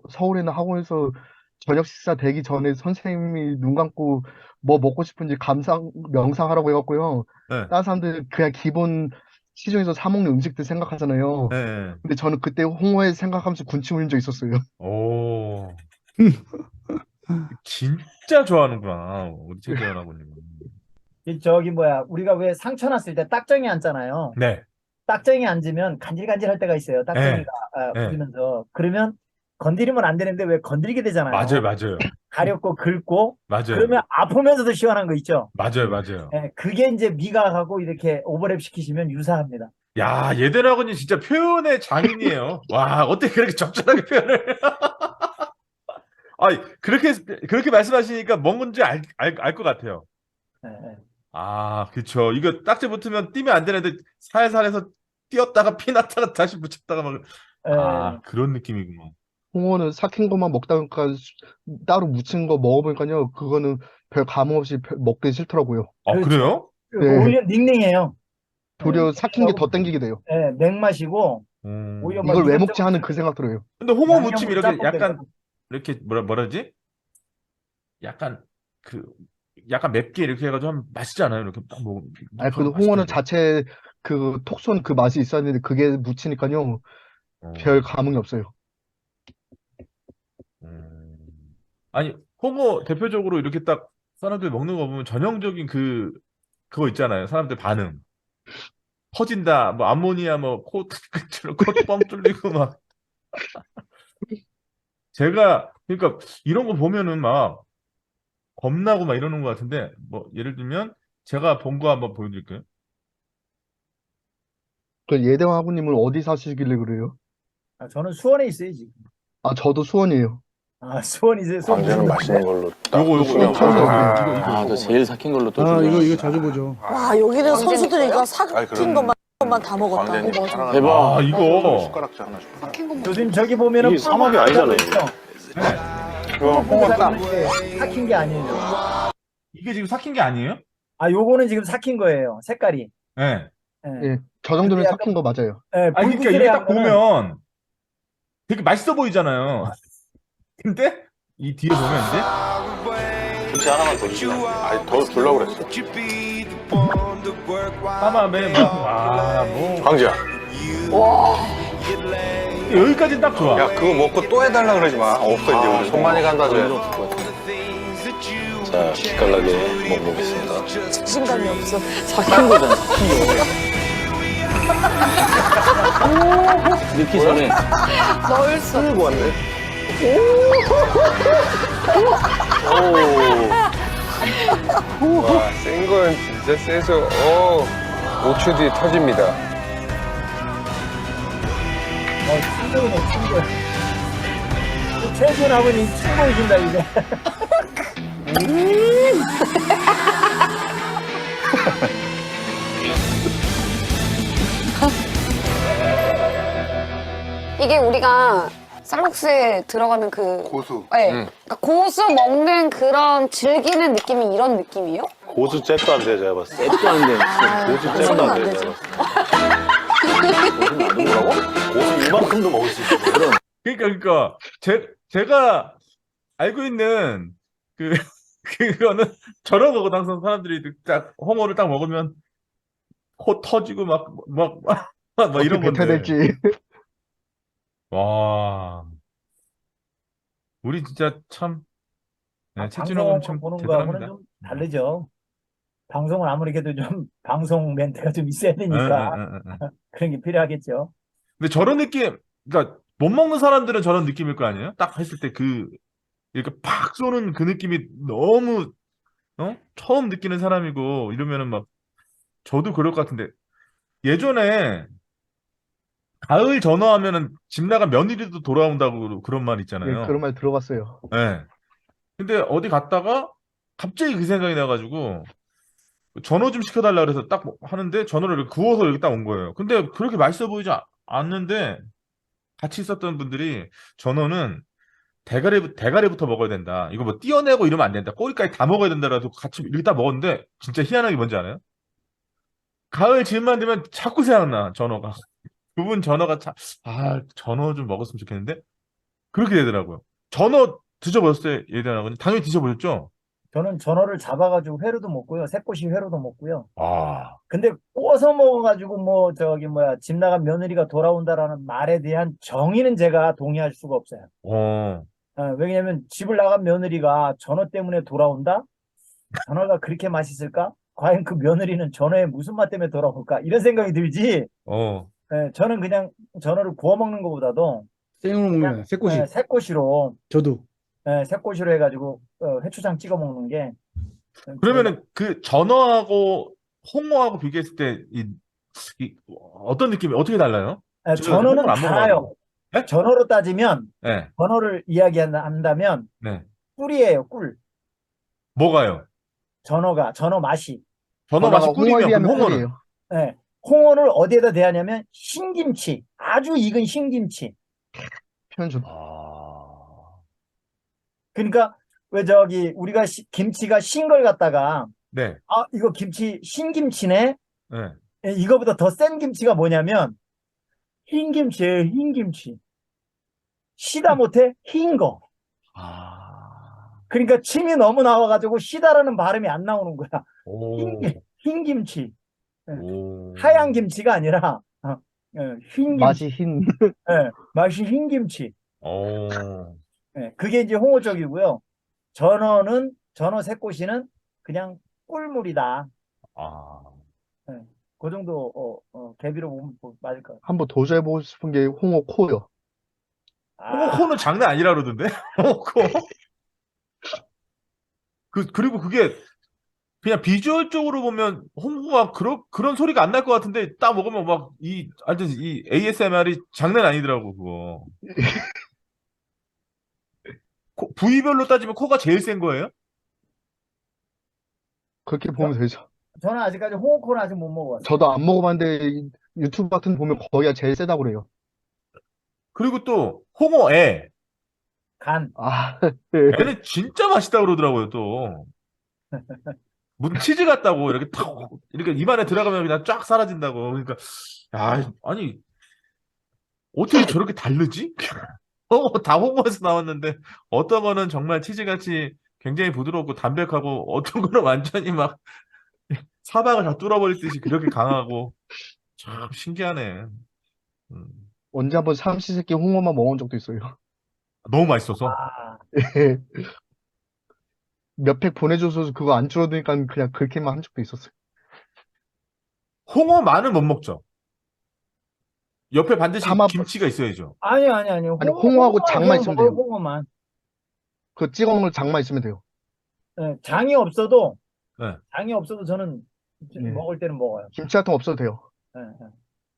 서울에 있는 학원에서 저녁 식사 되기 전에 선생님이 눈 감고 뭐 먹고 싶은지 명상하라고 해갖고요. 네, 다른 사람들 그냥 기본 시중에서 사 먹는 음식들 생각하잖아요. 네. 근데 저는 그때 홍어에 생각하면서 군침 흘린 적 있었어요. 오, 진짜 좋아하는구나, 우리 최재현 아버님은. 저기 뭐야, 우리가 왜 상처 났을 때 딱정이 앉잖아요. 네, 딱정이 앉으면 간질간질할 때가 있어요. 네, 딱정이가 네. 부리면서. 그러면 건드리면 안 되는데 왜 건드리게 맞아요, 되잖아요. 맞아요. 가렵고 긁고 맞아요. 그러면 아프면서도 시원한 거 있죠. 맞아요, 맞아요. 그게 이제 미각하고 이렇게 오버랩 시키시면 유사합니다. 야, 예대라고는 진짜 표현의 장인이에요. 와, 어떻게 그렇게 적절하게 표현을. 그렇게 말씀하시니까 뭔지 알 것 같아요. 예, 예. 아, 그쵸. 이거 딱지 붙으면 뛰면 안 되는데 살살 해서 뛰었다가 피났다가 다시 붙였다가 막. 예. 그런 느낌이구만. 홍어는 삭힌 것만 먹다 보니까 따로 무친 거 먹어보니까요. 그거는 별 감흥 없이 먹기 싫더라고요. 그렇죠. 그래요? 네. 오히려 닝닝해요. 예, 도리어 삭힌 게 더 땡기게 돼요. 맹맛이고 오히려 막 이걸 왜 이것저것 먹지 하는 그 생각 들어요. 근데 홍어 무침 양념을 이렇게 짬뽕 약간 돼가지고. 이렇게 뭐라지? 약간 그 약간 맵게 이렇게 해가지고 하면 맛있지 않아요? 이렇게 딱 아니, 무쳐서 그래도 홍어는 맛있던데. 자체 그 톡 쏜 그 맛이 있었는데 그게 묻히니까요. 별 어, 감흥이 없어요. 음. 아니 홍어 대표적으로 이렇게 딱 사람들 먹는 거 보면 전형적인 그거 있잖아요. 사람들 반응 터진다, 뭐 암모니아 뭐코 코뻥 뚫리고 막 제가 그러니까 이런 거 보면은 막 겁나고 막 이러는 것 같은데 뭐 예를 들면 제가 본 거 한번 보여드릴게요. 그 예대왕후님은 어디 사시길래 그래요? 아, 저는 수원에 있어요, 지금. 아, 저도 수원이에요. 아, 수원 있어요. 수원 무슨 광재는 동네? 맛있는 걸로 딱. 요거 수원 처음 들었어요. 아, 저 제일 삭힌 걸로 또 아, 준비해. 이거 자주 보죠. 와, 여기는 선수들이니까 아이, 삭힌 그럼. 것만 다 먹었다고. 광재님 맞아. 사랑하는 대박. 거. 이거. 숟가락째 하나 줘. 삭힌 거 먹 교수님 저기 보면은 이게 삼합이 아니잖아요. 이거 홍합 삭힌 게 아니에요. 이게 지금 삭힌 게 아니에요? 아, 요거는 지금 삭힌 거예요. 색깔이. 네. 예. 예, 저 정도는 근데 약간- 삭힌 거 맞아요. 예, 아니 그러니까 붉은색의 이게 딱 한 거는 보면 되게 맛있어 보이잖아요. 근데 이 뒤에 보면 이제 김치 하나만 더 주시면. 아니, 더 주려고 그랬어. 삼합에 막와뭐 광재야. 여기까지는 딱 좋아. 야, 그거 먹고 또 해달라 그러지 마. 없어, 이제 우리 손 많이 간다, 저. 자, 기깔나게 먹어보겠습니다. 자신감이 없어. 삭힌 거잖아, 삭힌 거. 넣기 전에 넣을 수. 끌고 왔네. 와, 센 건 진짜 세서, 5초 뒤에 터집니다. 친구이네, 친구. 최준 아버님 친구이신다, 이제. 이게 우리가 쌀국수에 들어가는 그 고수. 네. 그러니까 고수 먹는 그런 즐기는 느낌이 이런 느낌이에요? 고수 잽도 안 돼, 제가 봤을 때. 잽도 안 돼. 고수 잽도 고수는 안 안 돼, 되지. 제가 봤을 때. 고수는 안 된다고? 고수 이만큼도 먹을 수 있어. 그럼. 그러니까 제가 알고 있는 그 그거는 저런 거거든. 항상 사람들이 딱 홍어를 딱 먹으면 코 터지고 막 이런 어떻게 건데. 될지. 와, 우리 진짜 참 최진호 참 보는 거하고는 대단합니다. 좀 다르죠. 방송을 아무리 해도 좀 방송 멘트가 좀 있어야 응, 되니까 응, 응, 응. 그런 게 필요하겠죠. 근데 저런 느낌, 그러니까 못 먹는 사람들은 저런 느낌일 거 아니에요? 딱 했을 때 이렇게 팍 쏘는 그 느낌이 너무 처음 느끼는 사람이고 이러면은 막 저도 그럴 것 같은데 예전에 가을 전어하면은 집 나간 며느리도 돌아온다고 그런 말 예, 있잖아요. 그런 말 들어봤어요. 예. 근데 어디 갔다가 갑자기 그 생각이 나가지고 전어 좀 시켜달라 그래서 딱 하는데 전어를 이렇게 구워서 이렇게 딱 온 거예요. 근데 그렇게 맛있어 보이지 않는데 같이 있었던 분들이 전어는 대가리부터 먹어야 된다. 이거 뭐 띄어내고 이러면 안 된다. 꼬리까지 다 먹어야 된다라고 같이 이렇게 딱 먹었는데 진짜 희한하게 뭔지 알아요? 가을 즈음만 되면 자꾸 생각나 전어가. 그분 전어가 전어 좀 먹었으면 좋겠는데 그렇게 되더라고요. 전어 드셔보셨어요? 예전하고는 당연히 드셔보셨죠? 저는 전어를 잡아가지고 회로도 먹고요. 새꼬시 회로도 먹고요. 아, 근데 구워서 먹어가지고 뭐 저기 뭐야 집 나간 며느리가 돌아온다라는 말에 대한 정의는 제가 동의할 수가 없어요. 왜냐면 집을 나간 며느리가 전어 때문에 돌아온다? 전어가 그렇게 맛있을까? 과연 그 며느리는 전어에 무슨 맛 때문에 돌아올까? 이런 생각이 들지. 저는 그냥 전어를 구워 먹는 것보다도 생으로 먹는 새꼬시. 새꼬시로 저도. 새꼬시로 해가지고 회초장 찍어 먹는 게 그러면은 그 전어하고 홍어하고 비교했을 때 어떤 느낌이 어떻게 달라요? 전어는 홍어를 안 달아요. 먹어가지고. 네? 전어로 따지면 네, 전어를 이야기한다면 네. 꿀이에요, 꿀. 뭐가요? 전어 맛이. 전어 맛이 홍어에 꿀이면 그럼 비하면 홍어는? 꿀이에요. 예. 홍어를 어디에다 대하냐면 신김치. 아주 익은 신김치. 표현 좀. 그러니까 왜 저기 우리가 김치가 신 걸 갖다가 네, 이거 김치 신김치네. 네. 이거보다 더 센 김치가 뭐냐면 흰 김치예요, 흰 김치. 시다 못해 흰 거. 아, 그러니까 침이 너무 나와가지고 시다라는 발음이 안 나오는 거야. 오, 흰 김치. 예. 오. 하얀 김치가 아니라 흰 김치. 맛이 흰. 예, 맛이 흰 김치. 오. 예, 그게 이제 홍어 쪽이고요. 전어 새꼬시는 그냥 꿀물이다. 아, 예, 그 정도 개비로 보면 맞을 것 같아요. 한번 도전해보고 싶은 게 홍어 코요. 홍어 코는 장난 아니라 그러던데? 홍어 코? 그리고 그게 그냥 비주얼적으로 보면 홍어가 그런 소리가 안 날 것 같은데 딱 먹으면 막 하여튼 이 ASMR이 장난 아니더라고, 그거. 부위별로 따지면 코가 제일 센 거예요? 그렇게 보면 되죠. 저는 아직까지 홍어 코는 아직 못 먹어봤어요. 저도 안 먹어봤는데 유튜브 같은 데 보면 거기가 제일 세다고 그래요. 그리고 또 홍어애. 간. 아, 네. 애는 진짜 맛있다 그러더라고요, 또. 무슨 치즈 같다고 이렇게 탁 이렇게 입안에 들어가면 그냥 쫙 사라진다고. 그러니까 아니 어떻게 저렇게 다르지? 다 홍어에서 나왔는데 어떤 거는 정말 치즈같이 굉장히 부드럽고 담백하고 어떤 거는 완전히 막 사방을 다 뚫어버릴 듯이 그렇게 강하고 참 신기하네. 음. 언제 한번 삼시세끼 홍어만 먹은 적도 있어요. 너무 맛있어서. 아, 몇 팩 보내줘서 그거 안 줄어드니까 그냥 그렇게만 한 적도 있었어요. 홍어만은 못 먹죠. 옆에 반드시 삼합, 김치가 있어야죠. 아니요. 아니, 홍어하고 장만 그냥 있으면 먹어요, 돼요. 홍어만. 그 찍어 먹는 장만 있으면 돼요. 예, 장이 없어도 네. 저는 예. 먹을 때는 먹어요. 김치 같은 거 없어도 돼요. 예, 예.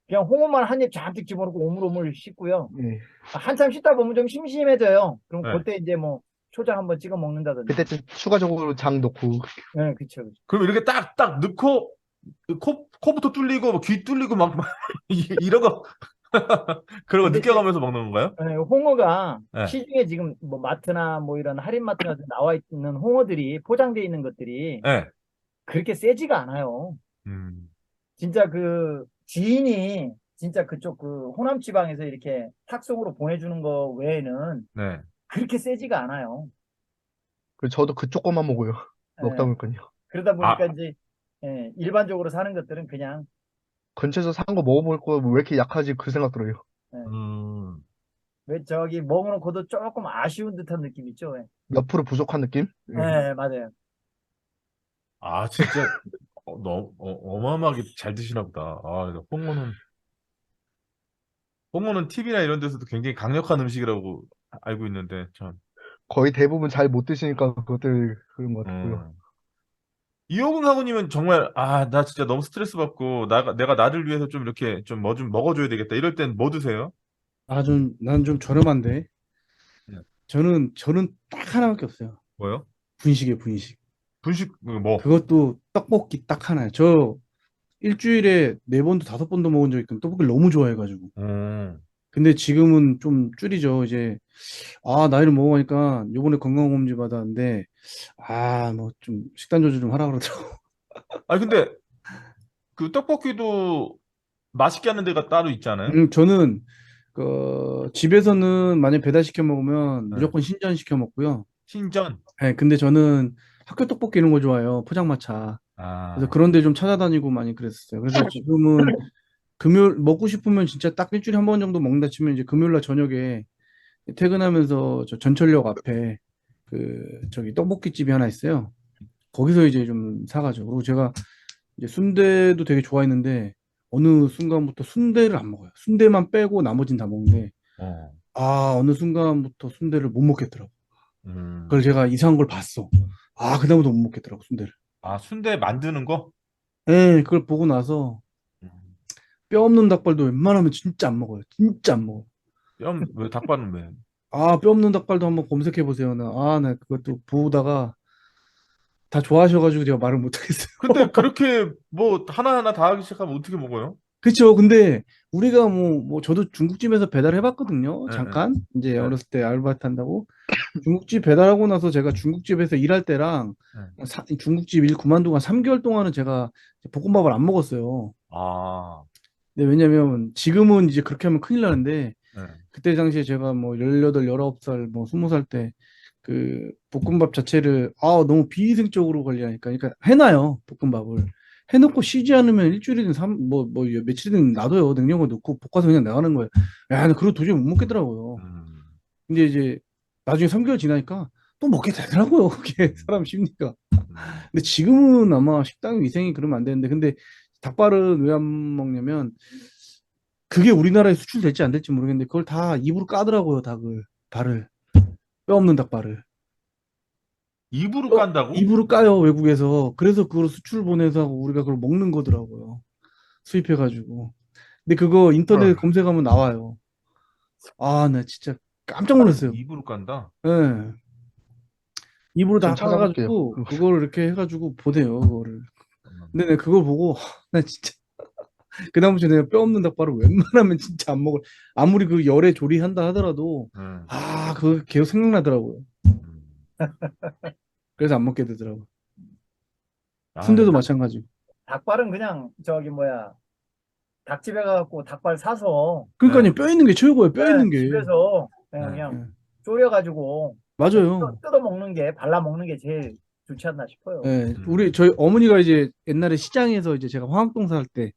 그냥 홍어만 한 입 잔뜩 집어넣고 오물오물 씻고요. 예. 한참 씻다 보면 좀 심심해져요. 그럼 네. 그때 이제 뭐 초장 한번 찍어 먹는다든지. 그때쯤 추가적으로 장 넣고. 네, 그쵸. 그럼 이렇게 딱딱 넣고 그 코부터 뚫리고 귀 뚫리고 막 이런 거 그런 거 근데 느껴가면서 먹는 건가요? 예, 홍어가 네. 시중에 지금 뭐 마트나 뭐 이런 할인마트 같은 데 나와 있는 홍어들이 포장되어 있는 것들이 네. 그렇게 세지가 않아요. 음. 진짜 그 지인이 진짜 그쪽 그 호남 지방에서 이렇게 탁송으로 보내주는 거 외에는 네. 그렇게 세지가 않아요. 그래서 저도 그쪽 것만 먹어요. 예, 먹다 보니까요. 그러다 보니까 아. 이제 일반적으로 사는 것들은 그냥 근처에서 산 거 먹어볼 거 왜 이렇게 약하지 그 생각 들어요. 음. 왜 저기 먹어놓고도 조금 아쉬운 듯한 느낌 있죠. 예. 몇 프로 부족한 느낌? 예. 네, 맞아요. 아 진짜 너무 어마어마하게 잘 드시나 보다. 홍어는 TV나 이런 데서도 굉장히 강력한 음식이라고 알고 있는데 참. 거의 대부분 잘 못 드시니까 그것들 그런 것 같고요. 이호근 사모님은 정말 나 진짜 너무 스트레스 받고 내가 나를 위해서 좀 이렇게 좀 뭐 좀 먹어줘야 되겠다. 이럴 땐 뭐 드세요? 난 좀 저렴한데. 네. 저는 딱 하나밖에 없어요. 뭐요? 분식이에요, 분식. 분식 뭐? 그것도 떡볶이 딱 하나예요. 저 일주일에 4번도 5번도 먹은 적 있거든요. 떡볶이를 너무 좋아해가지고. 음. 근데 지금은 좀 줄이죠. 이제, 나이를 먹으니까 요번에 건강검진 받았는데, 뭐 좀 식단 조절 좀 하라 그러더라고. 아니 근데 그 떡볶이도 맛있게 하는 데가 따로 있잖아요. 저는, 집에서는 만약 배달 시켜 먹으면 네. 무조건 신전 시켜 먹고요. 신전. 네, 근데 저는 학교 떡볶이 이런 거 좋아해요. 포장마차. 그래서 그런 데 좀 찾아다니고 많이 그랬었어요. 그래서 지금은 금요일 먹고 싶으면 진짜 딱 일주일에 한 번 정도 먹는다 치면 이제 금요일 날 저녁에 퇴근하면서 저 전철역 앞에 저기 떡볶이 집이 하나 있어요. 거기서 이제 좀 사가지고. 그리고 제가 이제 순대도 되게 좋아했는데 어느 순간부터 순대를 안 먹어요. 순대만 빼고 나머진 다 먹는데 어. 어느 순간부터 순대를 못 먹겠더라고. 음. 그걸 제가 이상한 걸 봤어. 그다음부터 못 먹겠더라고, 순대를. 순대 만드는 거? 네, 그걸 보고 나서 음. 뼈 없는 닭발도 웬만하면 진짜 안 먹어요. 진짜 안 먹어. 왜 닭발은 왜? 뼈 없는 닭발도 한번 검색해 보세요. 나 그것도 보다가 다 좋아하셔가지고 제가 말을 못 하겠어요. 근데 그렇게 뭐 하나하나 다 하기 시작하면 어떻게 먹어요? 그렇죠. 근데 우리가 저도 중국집에서 배달해 봤거든요. 네, 잠깐 이제 네. 어렸을 때 알바트 한다고 중국집 배달하고 나서 제가 중국집에서 일할 때랑 중국집 일 그만두고 한 3개월 동안은 제가 볶음밥을 안 먹었어요. 네, 왜냐면 지금은 이제 그렇게 하면 큰일 나는데 네. 그때 당시에 제가 뭐 18, 19살, 뭐 20살 때 그 볶음밥 자체를 너무 비위생적으로 관리하니까 그러니까 해놔요. 볶음밥을. 해놓고 쉬지 않으면 일주일이든 뭐 며칠이든 놔둬요. 냉장고에 넣고 볶아서 그냥 나가는 거예요. 야, 나 그거 도저히 못 먹겠더라고요. 음, 근데 이제 나중에 3개월 지나니까 또 먹게 되더라고요. 그게 음, 사람 심리가. 음. 근데 지금은 아마 식당 위생이 그러면 안 되는데 근데 닭발은 왜 안 먹냐면 그게 우리나라에 수출될지 안 될지 모르겠는데 그걸 다 입으로 까더라고요, 발을. 뼈 없는 닭발을. 입으로 깐다고? 입으로 까요, 외국에서. 그래서 그걸 수출 보내서 하고 우리가 그걸 먹는 거더라고요. 수입해가지고. 근데 그거 인터넷 헐. 검색하면 나와요. 나 진짜 깜짝 닭발을 놀랐어요. 입으로 깐다? 예. 입으로 전 다 찾아볼게요. 까가지고 그걸 이렇게 해가지고 보내요, 그거를. 음. 근데 내가 그걸 보고 나 진짜 그다음부터 내가 뼈 없는 닭발을 웬만하면 진짜 안 먹을. 아무리 그 열에 조리한다 하더라도 음, 그거 계속 생각나더라고요. 음. 그래서 안 먹게 되더라고요. 아, 순대도 마찬가지고. 닭발은 그냥 저기 뭐야 닭집에 가갖고 닭발 사서 그러니까요, 뼈 있는 게 최고예요. 뼈 있는 게. 집에서 네. 그냥 예. 졸여가지고 맞아요. 뜯어 먹는 게 발라 먹는 게 제일 좋지 않나 싶어요. 예. 저희 어머니가 이제 옛날에 시장에서 이제 제가 화학동 살 때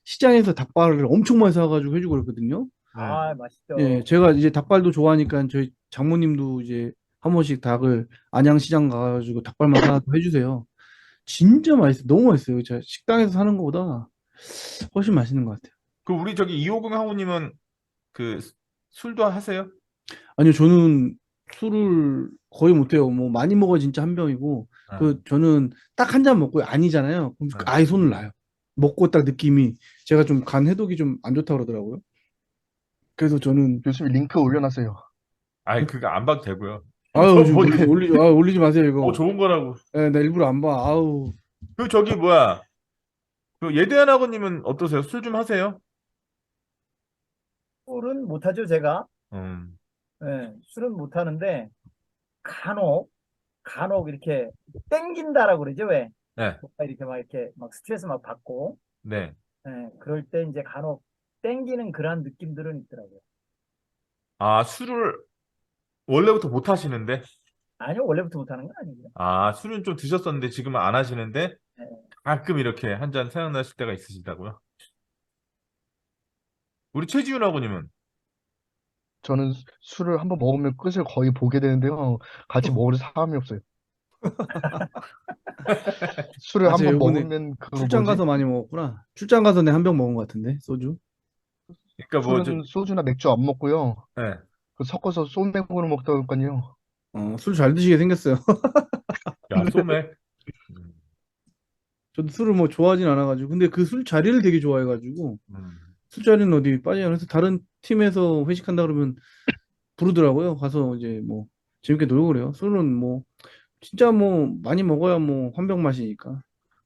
시장에서 닭발을 엄청 많이 사가지고 해주고 그랬거든요. 아 맛있죠. 예, 제가 이제 닭발도 좋아하니까 저희 장모님도 이제 한 번씩 닭을 안양시장 가가지고 닭발만 사서 해주세요. 진짜 맛있어요. 너무 맛있어요. 제가 식당에서 사는 것보다 훨씬 맛있는 것 같아요. 그 우리 저기 이호경 하우님은 그 술도 하세요? 아니요, 저는 술을 거의 못해요. 뭐 많이 먹어야 진짜 한 병이고, 네. 저는 딱 한 잔 먹고 아니잖아요. 그럼 네. 아예 손을 놔요. 먹고 딱 느낌이 제가 좀 간 해독이 좀 안 좋다고 그러더라고요. 그래서 저는 교수님 링크 올려놨어요. 아이 그거 안 봐도 되고요. 아유 좀 뭐, 올리지 마세요 뭐 이거. 좋은 거라고. 예, 나 일부러 안 봐. 아우. 그 저기 뭐야? 그 예대한 학원님은 어떠세요? 술 좀 하세요? 술은 못하죠 제가. 음, 예, 술은 못하는데 간혹 이렇게 땡긴다라고 그러죠 왜? 네, 뭔가 이렇게 막 이렇게 막 스트레스 막 받고 네. 그럴 때 이제 간혹 땡기는 그런 느낌들은 있더라고요. 아 술을 원래부터 못 하시는데, 아니요 원래부터 못하는 건 아니고요. 아 술은 좀 드셨었는데 지금은 안 하시는데 예, 가끔 이렇게 한 잔 생각나실 때가 있으시다고요? 우리 최지훈 학원님은 저는 술을 한번 먹으면 끝을 거의 보게 되는데요. 같이 먹을 사람이 없어요. 술을 제가 한번 요번에 먹으면 그 출장 뭐지? 가서 많이 먹었구나. 출장 가서 내 한 병 먹은 것 같은데 소주. 그러니까 뭐 저, 술은 소주나 맥주 안 먹고요. 네. 그 섞어서 소맥으로 먹다니까요. 술 잘 드시게 생겼어요. 야 소맥. 음, 저도 술을 뭐 좋아하진 않아가지고 근데 그 술 자리를 되게 좋아해가지고 음. 술자리는 어디 빠지냐 그래서 다른 팀에서 회식한다 그러면 부르더라고요. 가서 이제 뭐 재밌게 놀고 그래요. 술은 뭐 진짜 뭐 많이 먹어야 뭐 한 병 마시니까.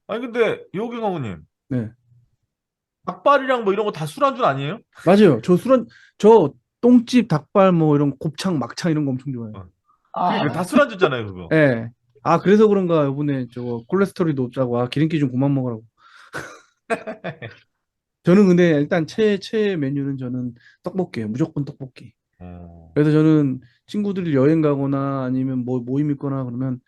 아니 근데 이호경 학원님 네, 닭발이랑 뭐 이런 거 다 술안주 아니에요? 맞아요. 저 똥집 닭발 뭐 이런 곱창 막창 이런 거 엄청 좋아해요. 어. 아, 그게 다 술안주잖아요 그거. 예. 그래서 그런가 이번에 저거 콜레스테롤이 높다고 기름기 좀 그만 먹으라고. 저는 근데 일단 최 메뉴는 저는 떡볶이에요. 무조건 떡볶이. 어. 그래서 저는 친구들이 여행 가거나 아니면 뭐 모임 있거나 그러면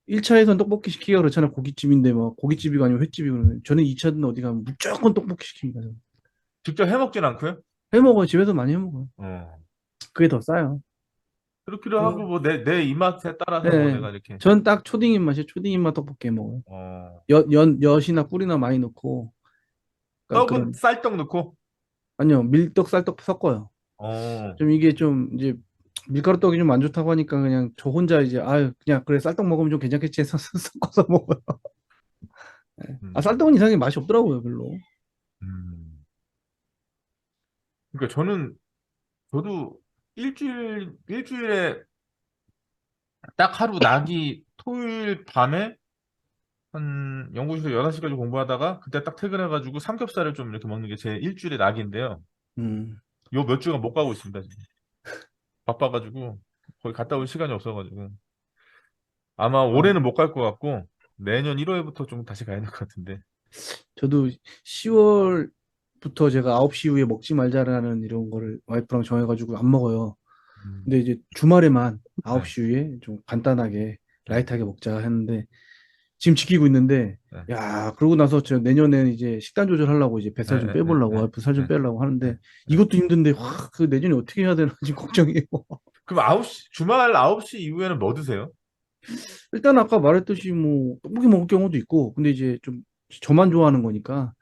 1차에선 떡볶이 시키기가 그렇잖아. 고깃집인데 뭐 고깃집이가 아니고 횟집이 그러면 저는 2차든 어디 가면 무조건 떡볶이 시킵니다. 저는. 직접 해 먹진 않고요? 해 먹어요. 집에서 많이 해 먹어요. 어. 그게 더 싸요. 그렇기도 하고 뭐 내 입맛에 따라서 뭐 네. 내가 이렇게 전 딱 초딩 입맛이에요. 초딩 입맛 떡볶이 해 먹어요. 어. 엿이나 꿀이나 많이 넣고 그러니까 떡은 쌀떡 넣고 아니요. 밀떡 쌀떡 섞어요. 어. 좀 이게 좀 이제 밀가루 떡이 좀 안 좋다고 하니까 그냥 저 혼자 이제 그냥 그래 쌀떡 먹으면 좀 괜찮겠지 해서 섞어서 먹어요. 네. 음. 쌀떡은 이상하게 맛이 없더라고요, 별로. 음. 그러니까 저도 일주일에 딱 하루 낙이 토요일 밤에 한 연구실에서 11시까지 공부하다가 그때 딱 퇴근해가지고 삼겹살을 좀 이렇게 먹는 게 제 일주일의 낙인데요. 음. 요 몇 주간 못 가고 있습니다, 지금. 바빠가지고 거의 갔다 올 시간이 없어가지고 아마 올해는 못 갈 것 같고 내년 1월부터 좀 다시 가야 될 것 같은데. 저도 10월 부터 제가 9시 이후에 먹지 말자라는 이런 거를 와이프랑 정해가지고 안 먹어요. 음, 근데 이제 주말에만 네, 9시 이후에 좀 간단하게 네, 라이트하게 먹자 했는데 지금 지키고 있는데 네, 야 그러고 나서 저 내년에 이제 식단 조절하려고 이제 네, 뱃살 좀 네, 네, 빼보려고 네, 와이프 살 좀 네, 빼려고 네, 하는데 네. 이것도 힘든데 와, 그 내년에 어떻게 해야 되나 지금 걱정이에요. 그럼 9시, 주말 9시 이후에는 뭐 드세요? 일단 아까 말했듯이 뭐 떡볶이 먹을 경우도 있고 근데 이제 좀 저만 좋아하는 거니까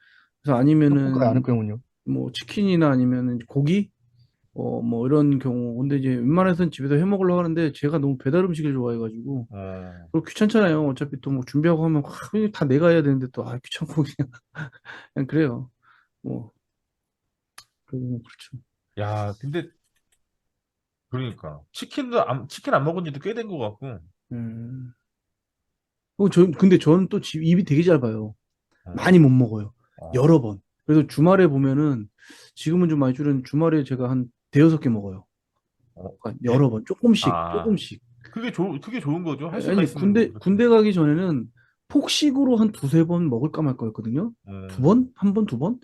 그래서 떡볶이 안 아니면은 했거든요. 뭐 치킨이나 아니면은 고기 뭐 이런 경우 근데 이제 웬만해서는 집에서 해 먹으려고 하는데 제가 너무 배달 음식을 좋아해가지고 어, 그리고 귀찮잖아요. 어차피 또 뭐 준비하고 하면 그냥 다 내가 해야 되는데 또 귀찮고 그냥 그냥 그래요. 뭐 그렇죠. 야, 근데 그러니까 치킨 안 먹은 지도 꽤 된 것 같고. 음. 근데 저는 또 입이 되게 짧아요. 어, 많이 못 먹어요. 어, 여러 번. 그래서 주말에 보면은 지금은 좀 많이 줄은 주말에 제가 한 대여섯 개 먹어요. 어, 그러니까 예? 여러 번, 조금씩, 아, 조금씩. 그게 좋은 거죠. 할 수가 아니, 있으면 뭐 그렇죠. 군대 가기 전에는 폭식으로 한 두세 번 먹을까 말 거였거든요. 두 음, 번? 한 번, 두 번?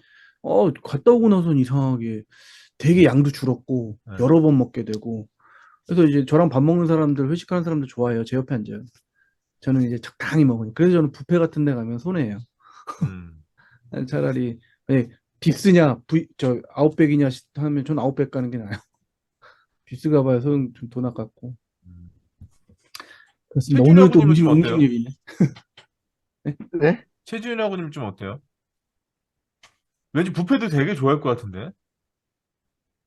갔다 오고 나서는 이상하게 되게 양도 줄었고, 네. 여러 번 먹게 되고. 그래서 이제 저랑 밥 먹는 사람들, 회식하는 사람들 좋아해요. 제 옆에 앉아요. 저는 이제 적당히 먹으니까. 그래서 저는 뷔페 같은 데 가면 손해예요. 음. 아니, 차라리, 아니, 빕스냐, 아웃백이냐 하면 전 아웃백 가는 게 나아요. 빕스 가봐야 돈 아깝고. 음. 그렇습니다. 최준희 오늘 또 하고님은 좀 음식 어때요? 얘기네. 네? 네? 최준희 하고님 좀 어때요? 왠지 뷔페도 되게 좋아할 것 같은데.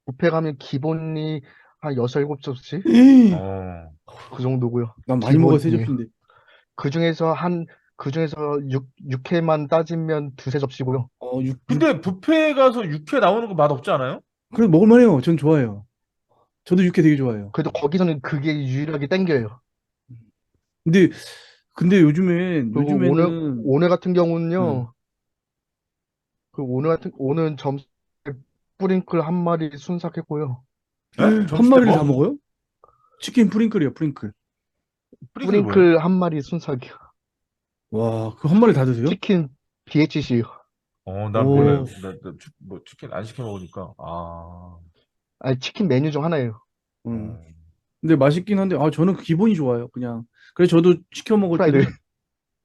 뷔페 가면 기본이 한 6, 7접시? 어. 그 정도고요. 난 많이 먹어야 세 기본이에요. 접시인데. 그중에서 육회만 따지면 두세 접시고요. 근데 뷔페 가서 육회 나오는 거 맛 없지 않아요? 그래도 먹을만해요. 전 좋아해요. 저도 육회 되게 좋아해요. 그래도 거기서는 그게 유일하게 땡겨요. 근데, 그리고 오늘, 요즘에는, 오늘 같은 음, 경우는요, 오늘 점심 뿌링클 한 마리 순삭했고요. 예? 한 점심 때 마리를 다 뭐? 먹어요? 치킨 프링클이요, 프링클. 프링클이 뭐예요? 뿌링클 한 마리 순삭이요. 와, 그 한 마리 다 드세요? 치킨 BHC요. 난 몰라요. 오, 뭐 치킨 안 시켜 먹으니까. 아. 아니, 치킨 메뉴 중 하나예요. 음. 어. 근데 맛있긴 한데, 저는 그 기본이 좋아요, 그냥. 그래서 저도 시켜 먹을 프라이드. 때는,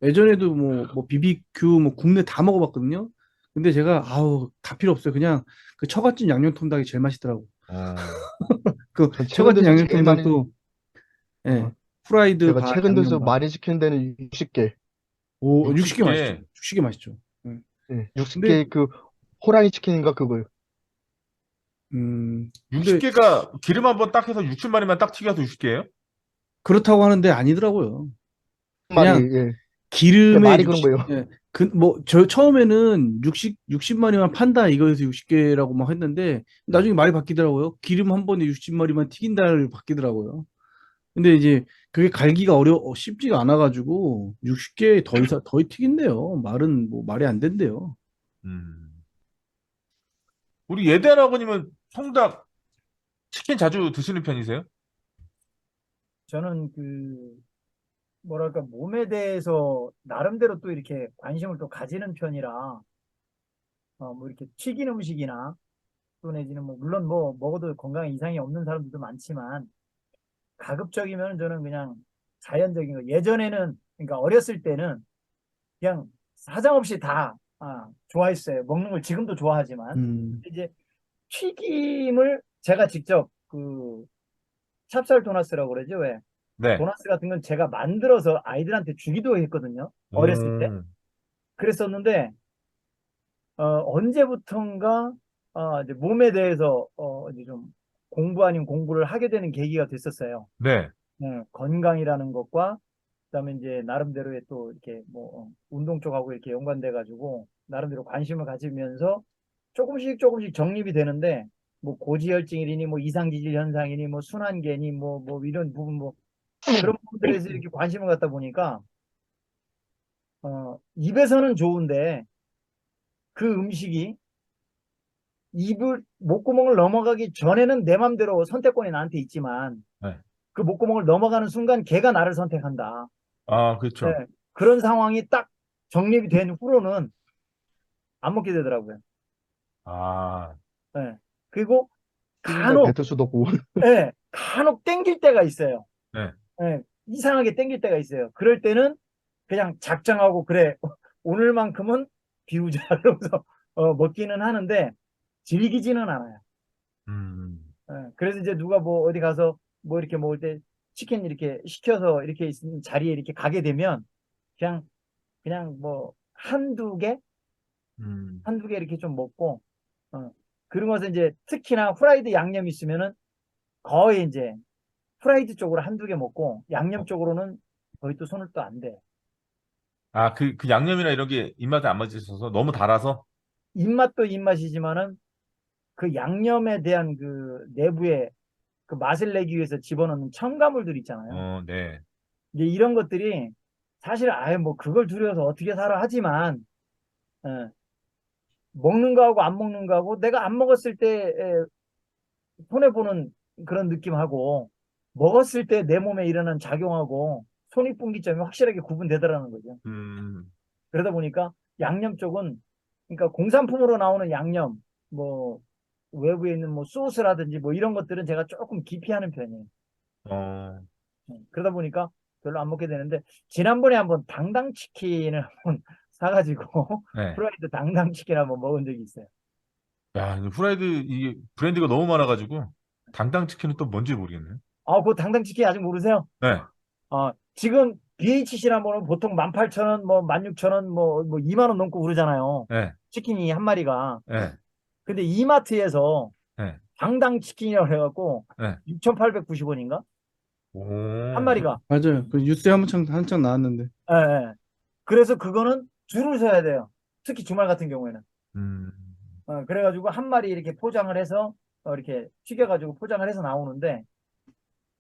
예전에도 뭐, BBQ, 뭐, 국내 다 먹어봤거든요? 근데 제가, 다 필요 없어요. 그냥, 그 처갓집 양념통닭이 제일 맛있더라고. 어. 그, 전 최근 처갓집 들어서 제일 많이, 양념통닭도, 예, 어, 후라이드 제가 반, 최근 양념 들어서 반. 많이 시키는 데는 60개. 육식이 맛있죠. 60개. 육식이 맛있죠. 예. 네, 근데, 60개 그 호랑이 치킨인가 그거요. 근데, 60개가 기름 한번 딱 해서 60마리만 딱 튀겨서 60개예요? 그렇다고 하는데 아니더라고요. 한 마리, 그냥, 예. 그러니까 기름에 말이 그런 거예요. 저 처음에는 60마리만 판다 이거에서 60개라고 막 했는데 나중에 말이 바뀌더라고요. 기름 한 번에 60마리만 튀긴다를 바뀌더라고요. 근데 이제 그게 갈기가 쉽지가 않아가지고 60개 더 튀긴대요. 말은 뭐 말이 안 된대요. 음. 우리 예대한 아버님은 통닭 치킨 자주 드시는 편이세요? 저는 뭐랄까, 몸에 대해서 나름대로 또 이렇게 관심을 또 가지는 편이라, 뭐 이렇게 튀긴 음식이나 또 내지는 뭐, 물론 뭐, 먹어도 건강에 이상이 없는 사람들도 많지만, 가급적이면 저는 그냥 자연적인 거. 예전에는, 그러니까 어렸을 때는 그냥 사정없이 다, 좋아했어요. 먹는 걸 지금도 좋아하지만. 음, 이제 튀김을 제가 직접 찹쌀 도나스라고 그러죠. 왜? 네. 도나스 같은 건 제가 만들어서 아이들한테 주기도 했거든요. 어렸을 때. 음. 그랬었는데, 언제부턴가, 이제 몸에 대해서, 이제 좀 공부 아닌 공부를 하게 되는 계기가 됐었어요. 네. 네, 건강이라는 것과, 그다음에 이제 나름대로의 또 이렇게 뭐, 운동 쪽하고 이렇게 연관돼 가지고, 나름대로 관심을 가지면서 조금씩 정립이 되는데, 뭐 고지혈증이니, 뭐 이상지질 현상이니, 뭐 순환계니, 뭐 이런 부분, 뭐 그런 부분들에서 이렇게 관심을 갖다 보니까, 입에서는 좋은데, 그 음식이 목구멍을 넘어가기 전에는 내 맘대로 선택권이 나한테 있지만, 네. 그 목구멍을 넘어가는 순간 걔가 나를 선택한다. 아, 네, 그렇죠. 그런 상황이 딱 정립이 된 후로는 안 먹게 되더라고요. 아, 예. 그리고 찌는데 간혹, 뱉을 수도 없고. 예, 간혹 땡길 때가 있어요. 네. 예, 이상하게 땡길 때가 있어요. 그럴 때는 그냥 작정하고, 그래, 오늘만큼은 비우자. 그러면서 먹기는 하는데 즐기지는 않아요. 음, 그래서 이제 누가 뭐 어디 가서 뭐 이렇게 먹을 때 치킨 이렇게 시켜서 이렇게 있는 자리에 이렇게 가게 되면 그냥 뭐 음. 한두 개 이렇게 좀 먹고, 그러고 나서 이제 특히나 후라이드 양념 있으면은 거의 이제 프라이드 쪽으로 한두 개 먹고 양념 쪽으로는 거의 또 손을 또 안 대. 아, 그 양념이나 이런 게 입맛에 안 맞으셔서 너무 달아서? 입맛도 입맛이지만은 그 양념에 대한 그 내부의 그 맛을 내기 위해서 집어넣는 첨가물들 있잖아요. 네. 이제 이런 것들이 사실 아예 뭐 그걸 두려워서 어떻게 살아 하지만, 예, 먹는 거하고 안 먹는 거하고 내가 안 먹었을 때 손해보는 그런 느낌하고 먹었을 때 내 몸에 일어난 작용하고 손익분기점이 확실하게 구분되더라는 거죠. 음, 그러다 보니까 양념 쪽은, 그러니까 공산품으로 나오는 양념, 뭐 외부에 있는 뭐 소스라든지 뭐 이런 것들은 제가 조금 기피하는 편이에요. 어, 그러다 보니까 별로 안 먹게 되는데, 지난번에 한번 당당치킨을 한번 사가지고 네. 프라이드 당당치킨 한번 먹은 적이 있어요. 야, 이 후라이드, 이 브랜드가 너무 많아가지고, 당당치킨은 또 뭔지 모르겠네. 아, 그 당당치킨 아직 모르세요? 네, 지금 BHC란 거는 보통 18,000원, 뭐 16,000원, 뭐 2만 원 넘고 그러잖아요. 네, 치킨이 한 마리가. 네, 근데 이마트에서 네, 당당치킨이라고 해갖고 네. 6,890원인가? 한 오, 마리가. 맞아요. 그 뉴스에 한창 나왔는데. 예, 예. 그래서 그거는 줄을 서야 돼요. 특히 주말 같은 경우에는. 음, 그래가지고 한 마리 이렇게 포장을 해서 이렇게 튀겨가지고 포장을 해서 나오는데,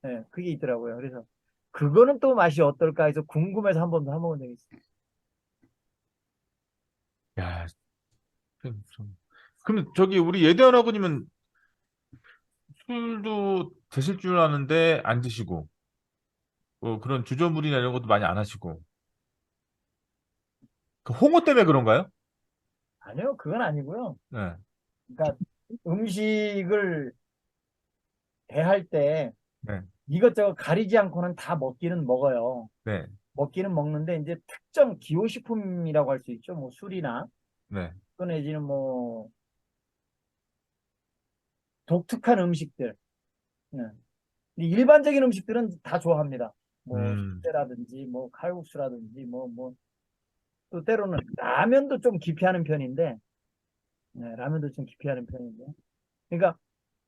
예, 그게 있더라고요. 그래서 그거는 또 맛이 어떨까 해서 궁금해서 한 번도 해먹은 적이 있어요. 야, 그럼 저기 우리 예대한 아버님은 술도 드실 줄 아는데 안 드시고, 그런 주저물이나 이런 것도 많이 안 하시고, 그 홍어 때문에 그런가요? 아니요, 그건 아니고요. 네, 그러니까 음식을 대할 때 네, 이것저것 가리지 않고는 다 먹기는 먹어요. 네, 먹기는 먹는데 이제 특정 기호식품이라고 할 수 있죠. 뭐 술이나 네, 또 내지는 뭐 독특한 음식들. 네. 이 일반적인 음식들은 다 좋아합니다. 뭐 음, 순대라든지 뭐 칼국수라든지 또 때로는 라면도 좀 기피하는 편인데, 네, 라면도 좀 기피하는 편인데. 그러니까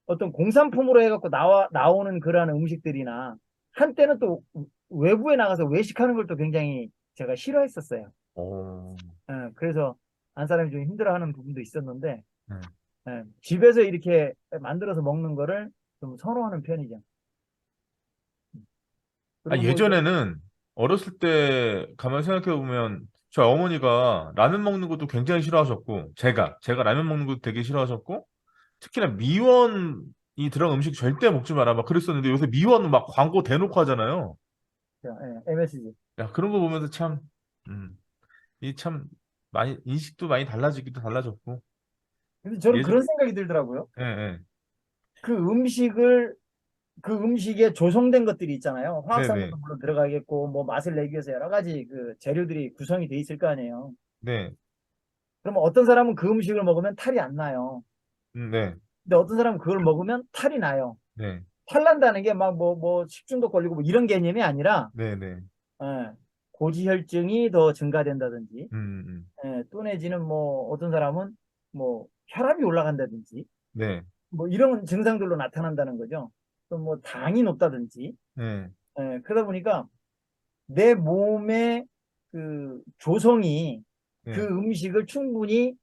어떤 공산품으로 해갖고 나오는 그러한 음식들이나 한때는 또 외부에 나가서 외식하는 걸 또 굉장히 제가 싫어했었어요. 오, 그래서 안 사람이 좀 힘들어하는 부분도 있었는데, 네. 집에서 이렇게 만들어서 먹는 거를 좀 선호하는 편이죠. 아, 그리고 뭐 이제 예전에는 어렸을 때 가만히 생각해 보면 저희 어머니가 라면 먹는 것도 굉장히 싫어하셨고 제가 라면 먹는 것도 되게 싫어하셨고 특히나 미원이 들어간 음식 절대 먹지 마라 막 그랬었는데 요새 미원 막 광고 대놓고 하잖아요. MSG. 야, 그런 거 보면서 참, 이 참 많이 인식도 많이 달라지기도 달라졌고 근데 저는 예전 그런 생각이 들더라고요. 예, 예. 그 음식을 그 음식에 조성된 것들이 있잖아요. 네네 화학성분도 물론 들어가겠고, 뭐 맛을 내기 위해서 여러 가지 그 재료들이 구성이 돼 있을 거 아니에요. 네, 그러면 어떤 사람은 그 음식을 먹으면 탈이 안 나요. 네, 근데 어떤 사람은 그걸 먹으면 탈이 나요. 네, 탈 난다는 게 막 뭐 식중독 걸리고 뭐 이런 개념이 아니라, 네, 네, 예, 고지혈증이 더 증가된다든지, 음. 또 내지는 뭐 어떤 사람은 뭐 혈압이 올라간다든지, 네, 뭐 이런 증상들로 나타난다는 거죠. 또 뭐 당이 높다든지, 네, 그러다 보니까 내 몸의 그 조성이 그 네, 음식을 충분히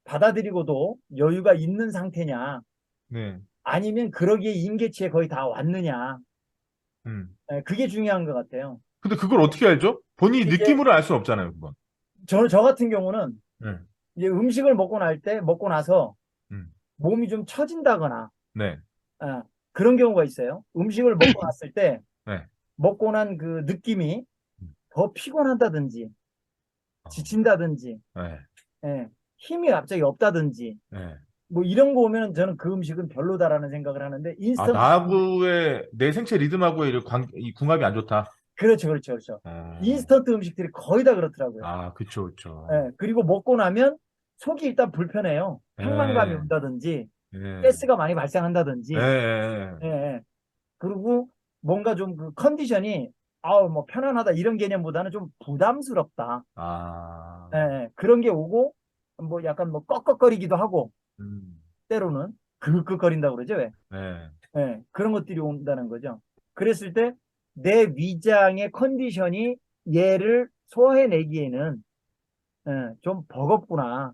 받아들이고도 여유가 있는 상태냐, 네, 아니면 그러기에 임계치에 거의 다 왔느냐, 음. 그게 중요한 것 같아요. 근데 그걸 어떻게 알죠? 본인이 이제 느낌으로 알 수는 없잖아요, 그건. 저 같은 경우는 네, 이제 음식을 먹고 나서 음. 몸이 좀 처진다거나, 네, 어, 그런 경우가 있어요. 음식을 먹고 났을 때 네. 먹고 난 그 느낌이 음. 더 피곤하다든지 어, 지친다든지, 네. 예, 힘이 갑자기 없다든지 네. 뭐 이런 거 오면 저는 그 음식은 별로다라는 생각을 하는데 아, 인스턴트 나하고의 내 생체 리듬하고의 이 궁합이 안 좋다. 그렇죠, 그렇죠, 그렇죠. 어. 인스턴트 음식들이 거의 다 그렇더라고요. 아, 그쵸, 그쵸. 예, 그리고 먹고 나면 속이 일단 불편해요. 평만감이 예, 온다든지 예, 가스가 많이 발생한다든지 예, 예. 예, 예. 그리고 뭔가 좀 그 컨디션이 아우 뭐 편안하다 이런 개념보다는 좀 부담스럽다. 아, 예, 예. 그런 게 오고 뭐 약간 뭐 꺽꺽거리기도 하고 음, 때로는 그윽거린다고 그러죠, 왜? 예, 예, 그런 것들이 온다는 거죠. 그랬을 때 내 위장의 컨디션이 얘를 소화해내기에는 좀 버겁구나.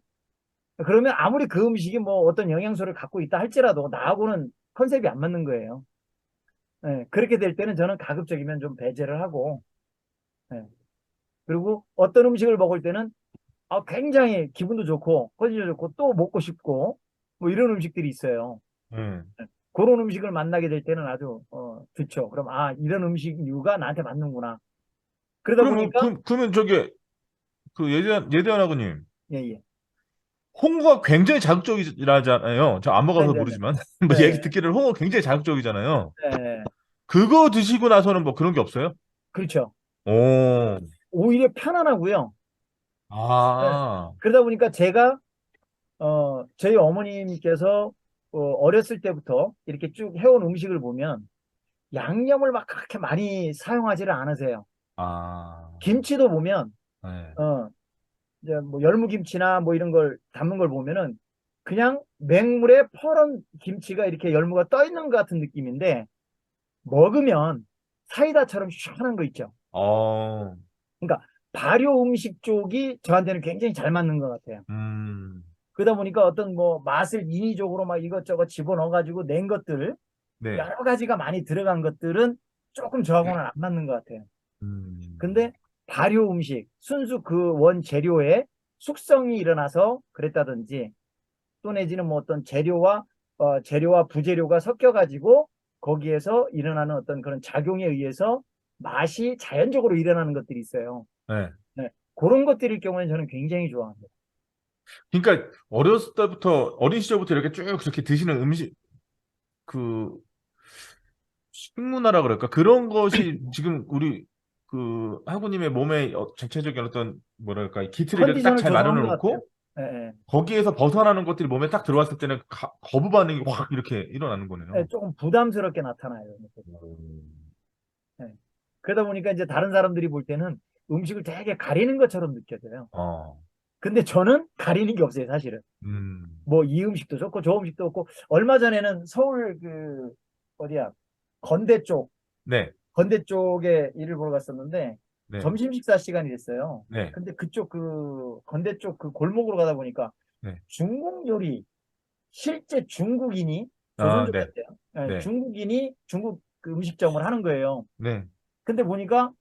그러면 아무리 그 음식이 뭐 어떤 영양소를 갖고 있다 할지라도 나하고는 컨셉이 안 맞는 거예요. 예, 그렇게 될 때는 저는 가급적이면 좀 배제를 하고, 예, 그리고 어떤 음식을 먹을 때는 굉장히 기분도 좋고, 컨디션 좋고, 또 먹고 싶고, 뭐 이런 음식들이 있어요. 예. 예, 그런 음식을 만나게 될 때는 아주, 좋죠. 그럼, 이런 음식류가 나한테 맞는구나. 그러다 그러면, 보니까, 그러면 저기, 그 예대현 아버님, 예, 예. 홍어가 굉장히 자극적이라잖아요. 저 안 먹어서 네네네. 모르지만. 뭐 얘기 네, 듣기를 홍어 굉장히 자극적이잖아요. 네, 네. 그거 드시고 나서는 뭐 그런 게 없어요? 그렇죠. 오, 오히려 편안하고요. 네. 아, 그러다 보니까 제가 저희 어머님께서 어렸을 때부터 이렇게 쭉 해온 음식을 보면 양념을 막 그렇게 많이 사용하지를 않으세요. 아, 김치도 보면 네. 어, 이제 뭐 열무김치나 뭐 이런 걸 담는 걸 보면은 그냥 맹물에 퍼런 김치가 이렇게 열무가 떠 있는 것 같은 느낌인데 먹으면 사이다처럼 시원한 거 있죠. 어, 그러니까 발효 음식 쪽이 저한테는 굉장히 잘 맞는 것 같아요. 음, 그러다 보니까 어떤 뭐 맛을 인위적으로 막 이것저것 집어넣어가지고 낸 것들 네, 여러 가지가 많이 들어간 것들은 조금 저하고는 안 맞는 것 같아요. 음, 근데 발효 음식, 순수 그 원재료에 숙성이 일어나서 그랬다든지 또 내지는 뭐 어떤 재료와 부재료가 섞여가지고 거기에서 일어나는 어떤 그런 작용에 의해서 맛이 자연적으로 일어나는 것들이 있어요. 네. 네. 그런 것들일 경우에는 저는 굉장히 좋아합니다. 그러니까 어렸을 때부터 어린 시절부터 이렇게 쭉 그렇게 드시는 음식 그 식문화라 그럴까 그런 것이 지금 우리 그 하구님의 몸의 전체적인 어떤 뭐랄까 기틀을 이렇게 딱 컨디션을 잘 마련해 조성한 것 같아요. 놓고 예, 예. 거기에서 벗어나는 것들이 몸에 딱 들어왔을 때는 거부 반응이 확 이렇게 일어나는 예, 거네요. 조금 부담스럽게 나타나요. 예. 그러다 보니까 이제 다른 사람들이 볼 때는 음식을 되게 가리는 것처럼 느껴져요. 어, 근데 저는 가리는 게 없어요, 사실은. 음, 뭐 이 음식도 좋고 저 음식도 좋고 얼마 전에는 서울 그 어디야 건대 쪽 네, 건대 쪽에 일을 보러 갔었는데 네, 점심 식사 시간이 됐어요. 네, 근데 그쪽 그 건대 쪽 그 골목으로 가다 보니까 네, 중국 요리 실제 중국인이 아, 네, 조선족이었대요. 예, 네, 중국인이 중국 그 음식점을 하는 거예요. 네, 근데 보니까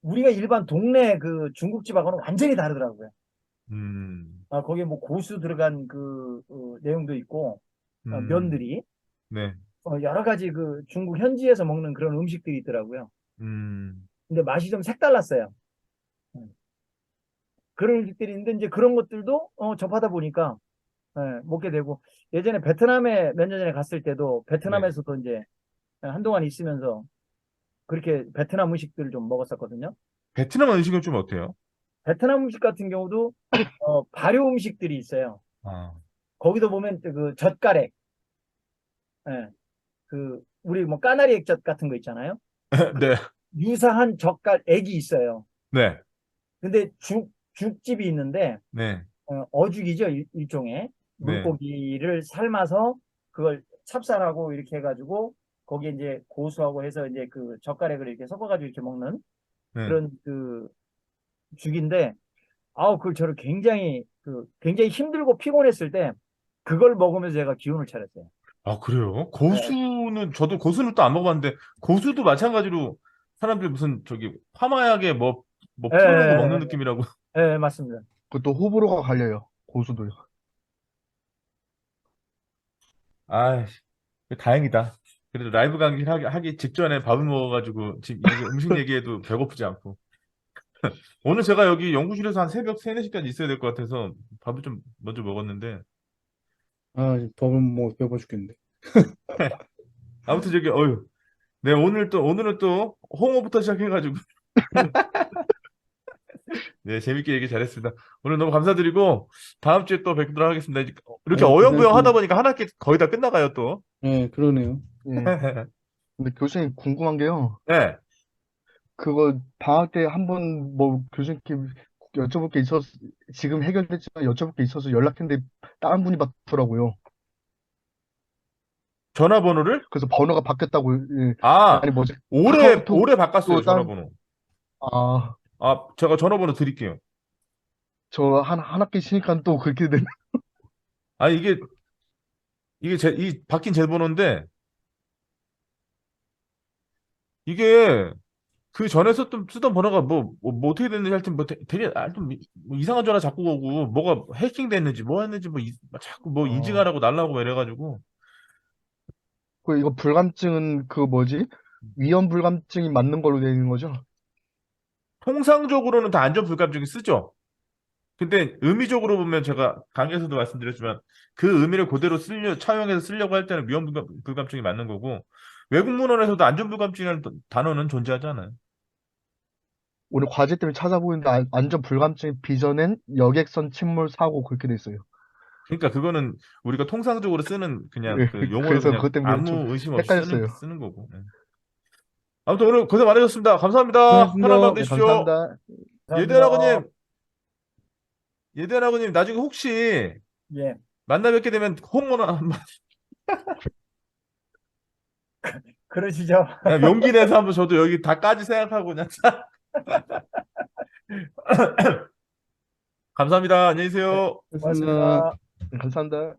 우리가 일반 동네 그 중국집하고는 완전히 다르더라고요. 거기에 뭐 고수 들어간 그 내용도 있고 음, 면들이 네, 여러 가지 그 중국 현지에서 먹는 그런 음식들이 있더라고요. 음, 근데 맛이 좀 색달랐어요. 음. 그런 음식들이 있는데 이제 그런 것들도 접하다 보니까 먹게 되고 예전에 베트남에 몇 년 전에 갔을 때도 네. 베트남에서도 이제 한동안 있으면서 그렇게 베트남 음식들을 좀 먹었었거든요. 베트남 음식은 좀 어때요? 베트남 음식 같은 경우도 발효 음식들이 있어요. 아, 거기도 보면 그 젓가래, 예, 그 우리 뭐 까나리 액젓 같은 거 있잖아요. 네, 유사한 젓갈액이 있어요. 네, 근데 죽집이 있는데 네, 어죽이죠, 일종의 네, 물고기를 삶아서 그걸 찹쌀하고 이렇게 해가지고 거기에 이제 고수하고 해서 이제 그 젓가락을 이렇게 섞어가지고 이렇게 먹는 네. 그런 그 죽인데 그걸 저를 굉장히 힘들고 피곤했을 때 그걸 먹으면서 제가 기운을 차렸어요. 아, 그래요? 네, 저도 고수는 또 안 먹어봤는데, 고수도 마찬가지로 사람들이 무슨 저기 화마약에 뭐 풀어놓은 거 먹는 예, 느낌이라고. 맞습니다. 그것도 호불호가 갈려요. 고수도요. 아, 다행이다. 그래도 라이브 강의 하기 직전에 밥을 먹어가지고, 지금 이게 음식 얘기해도 배고프지 않고. 오늘 제가 여기 연구실에서 한 새벽 3, 4시까지 있어야 될 것 같아서 밥을 좀 먼저 먹었는데. 아, 밥은 뭐 배고파 죽겠는데. 아무튼 저기, 어휴. 네, 오늘은 또 홍어부터 시작해가지고. 네, 재밌게 얘기 잘했습니다. 오늘 너무 감사드리고, 다음 주에 또 뵙도록 하겠습니다. 이렇게 네, 어영부영 하다 고생하셨습니다. 보니까 한 학기 거의 다 끝나가요, 또. 네, 그러네요. 예. 근데 교수님 궁금한 게요. 네. 그거 방학 때 한번 뭐 교수님께 여쭤볼 게 있어서 지금 해결됐지만 여쭤볼 게 있어서 연락했는데 다른 분이 받더라고요. 전화번호를? 그래서 번호가 바뀌었다고. 예. 아, 아니 뭐지? 올해 바꿨어요, 카카오톡도 다른 전화번호. 아, 아, 제가 전화번호 드릴게요. 저 한 학기 쉬니까 또 그렇게 되네. 아, 이 바뀐 제 번호인데, 이게, 그 전에 쓰던 번호가 뭐 어떻게 됐는지 하여튼 되게 하여튼 뭐 이상한 전화 자꾸 오고 뭐가 해킹 됐는지 뭐 했는지 자꾸 뭐 어. 인증하라고 날라오고 이래가지고 그 이거 불감증은 그 뭐지? 위험 불감증이 맞는 걸로 되어 있는 거죠? 통상적으로는 다 안전 불감증이 쓰죠. 근데 의미적으로 보면 제가 강의에서도 말씀드렸지만 그 의미를 그대로 차용해서 쓰려고 할 때는 위험 불감증이 맞는 거고 외국 문헌에서도 안전 불감증이라는 단어는 존재하지 않아요. 오늘 과제 때문에 찾아보는데 안전 불감증 빚어낸 여객선 침몰 사고 그렇게 돼 있어요. 그러니까 그거는 우리가 통상적으로 쓰는 그냥 예, 그 용어를 그래서 그냥 그것 때문에 좀 아무 의심 없이 헷갈렸어요. 쓰는 거고. 예. 아무튼 오늘 고생 많으셨습니다. 감사합니다. 편한 밤 고생하셨습니다. 네, 되십시오. 감사합니다. 예대나그님, 예대나그님 나중에 혹시 예. 만나 뵙게 되면 홍보나 한번 그러시죠. 그냥 용기 내서 한번 저도 여기 다까지 생각하고 그냥 감사합니다. 안녕히 계세요. 고맙습니다. 고맙습니다. 네, 감사합니다.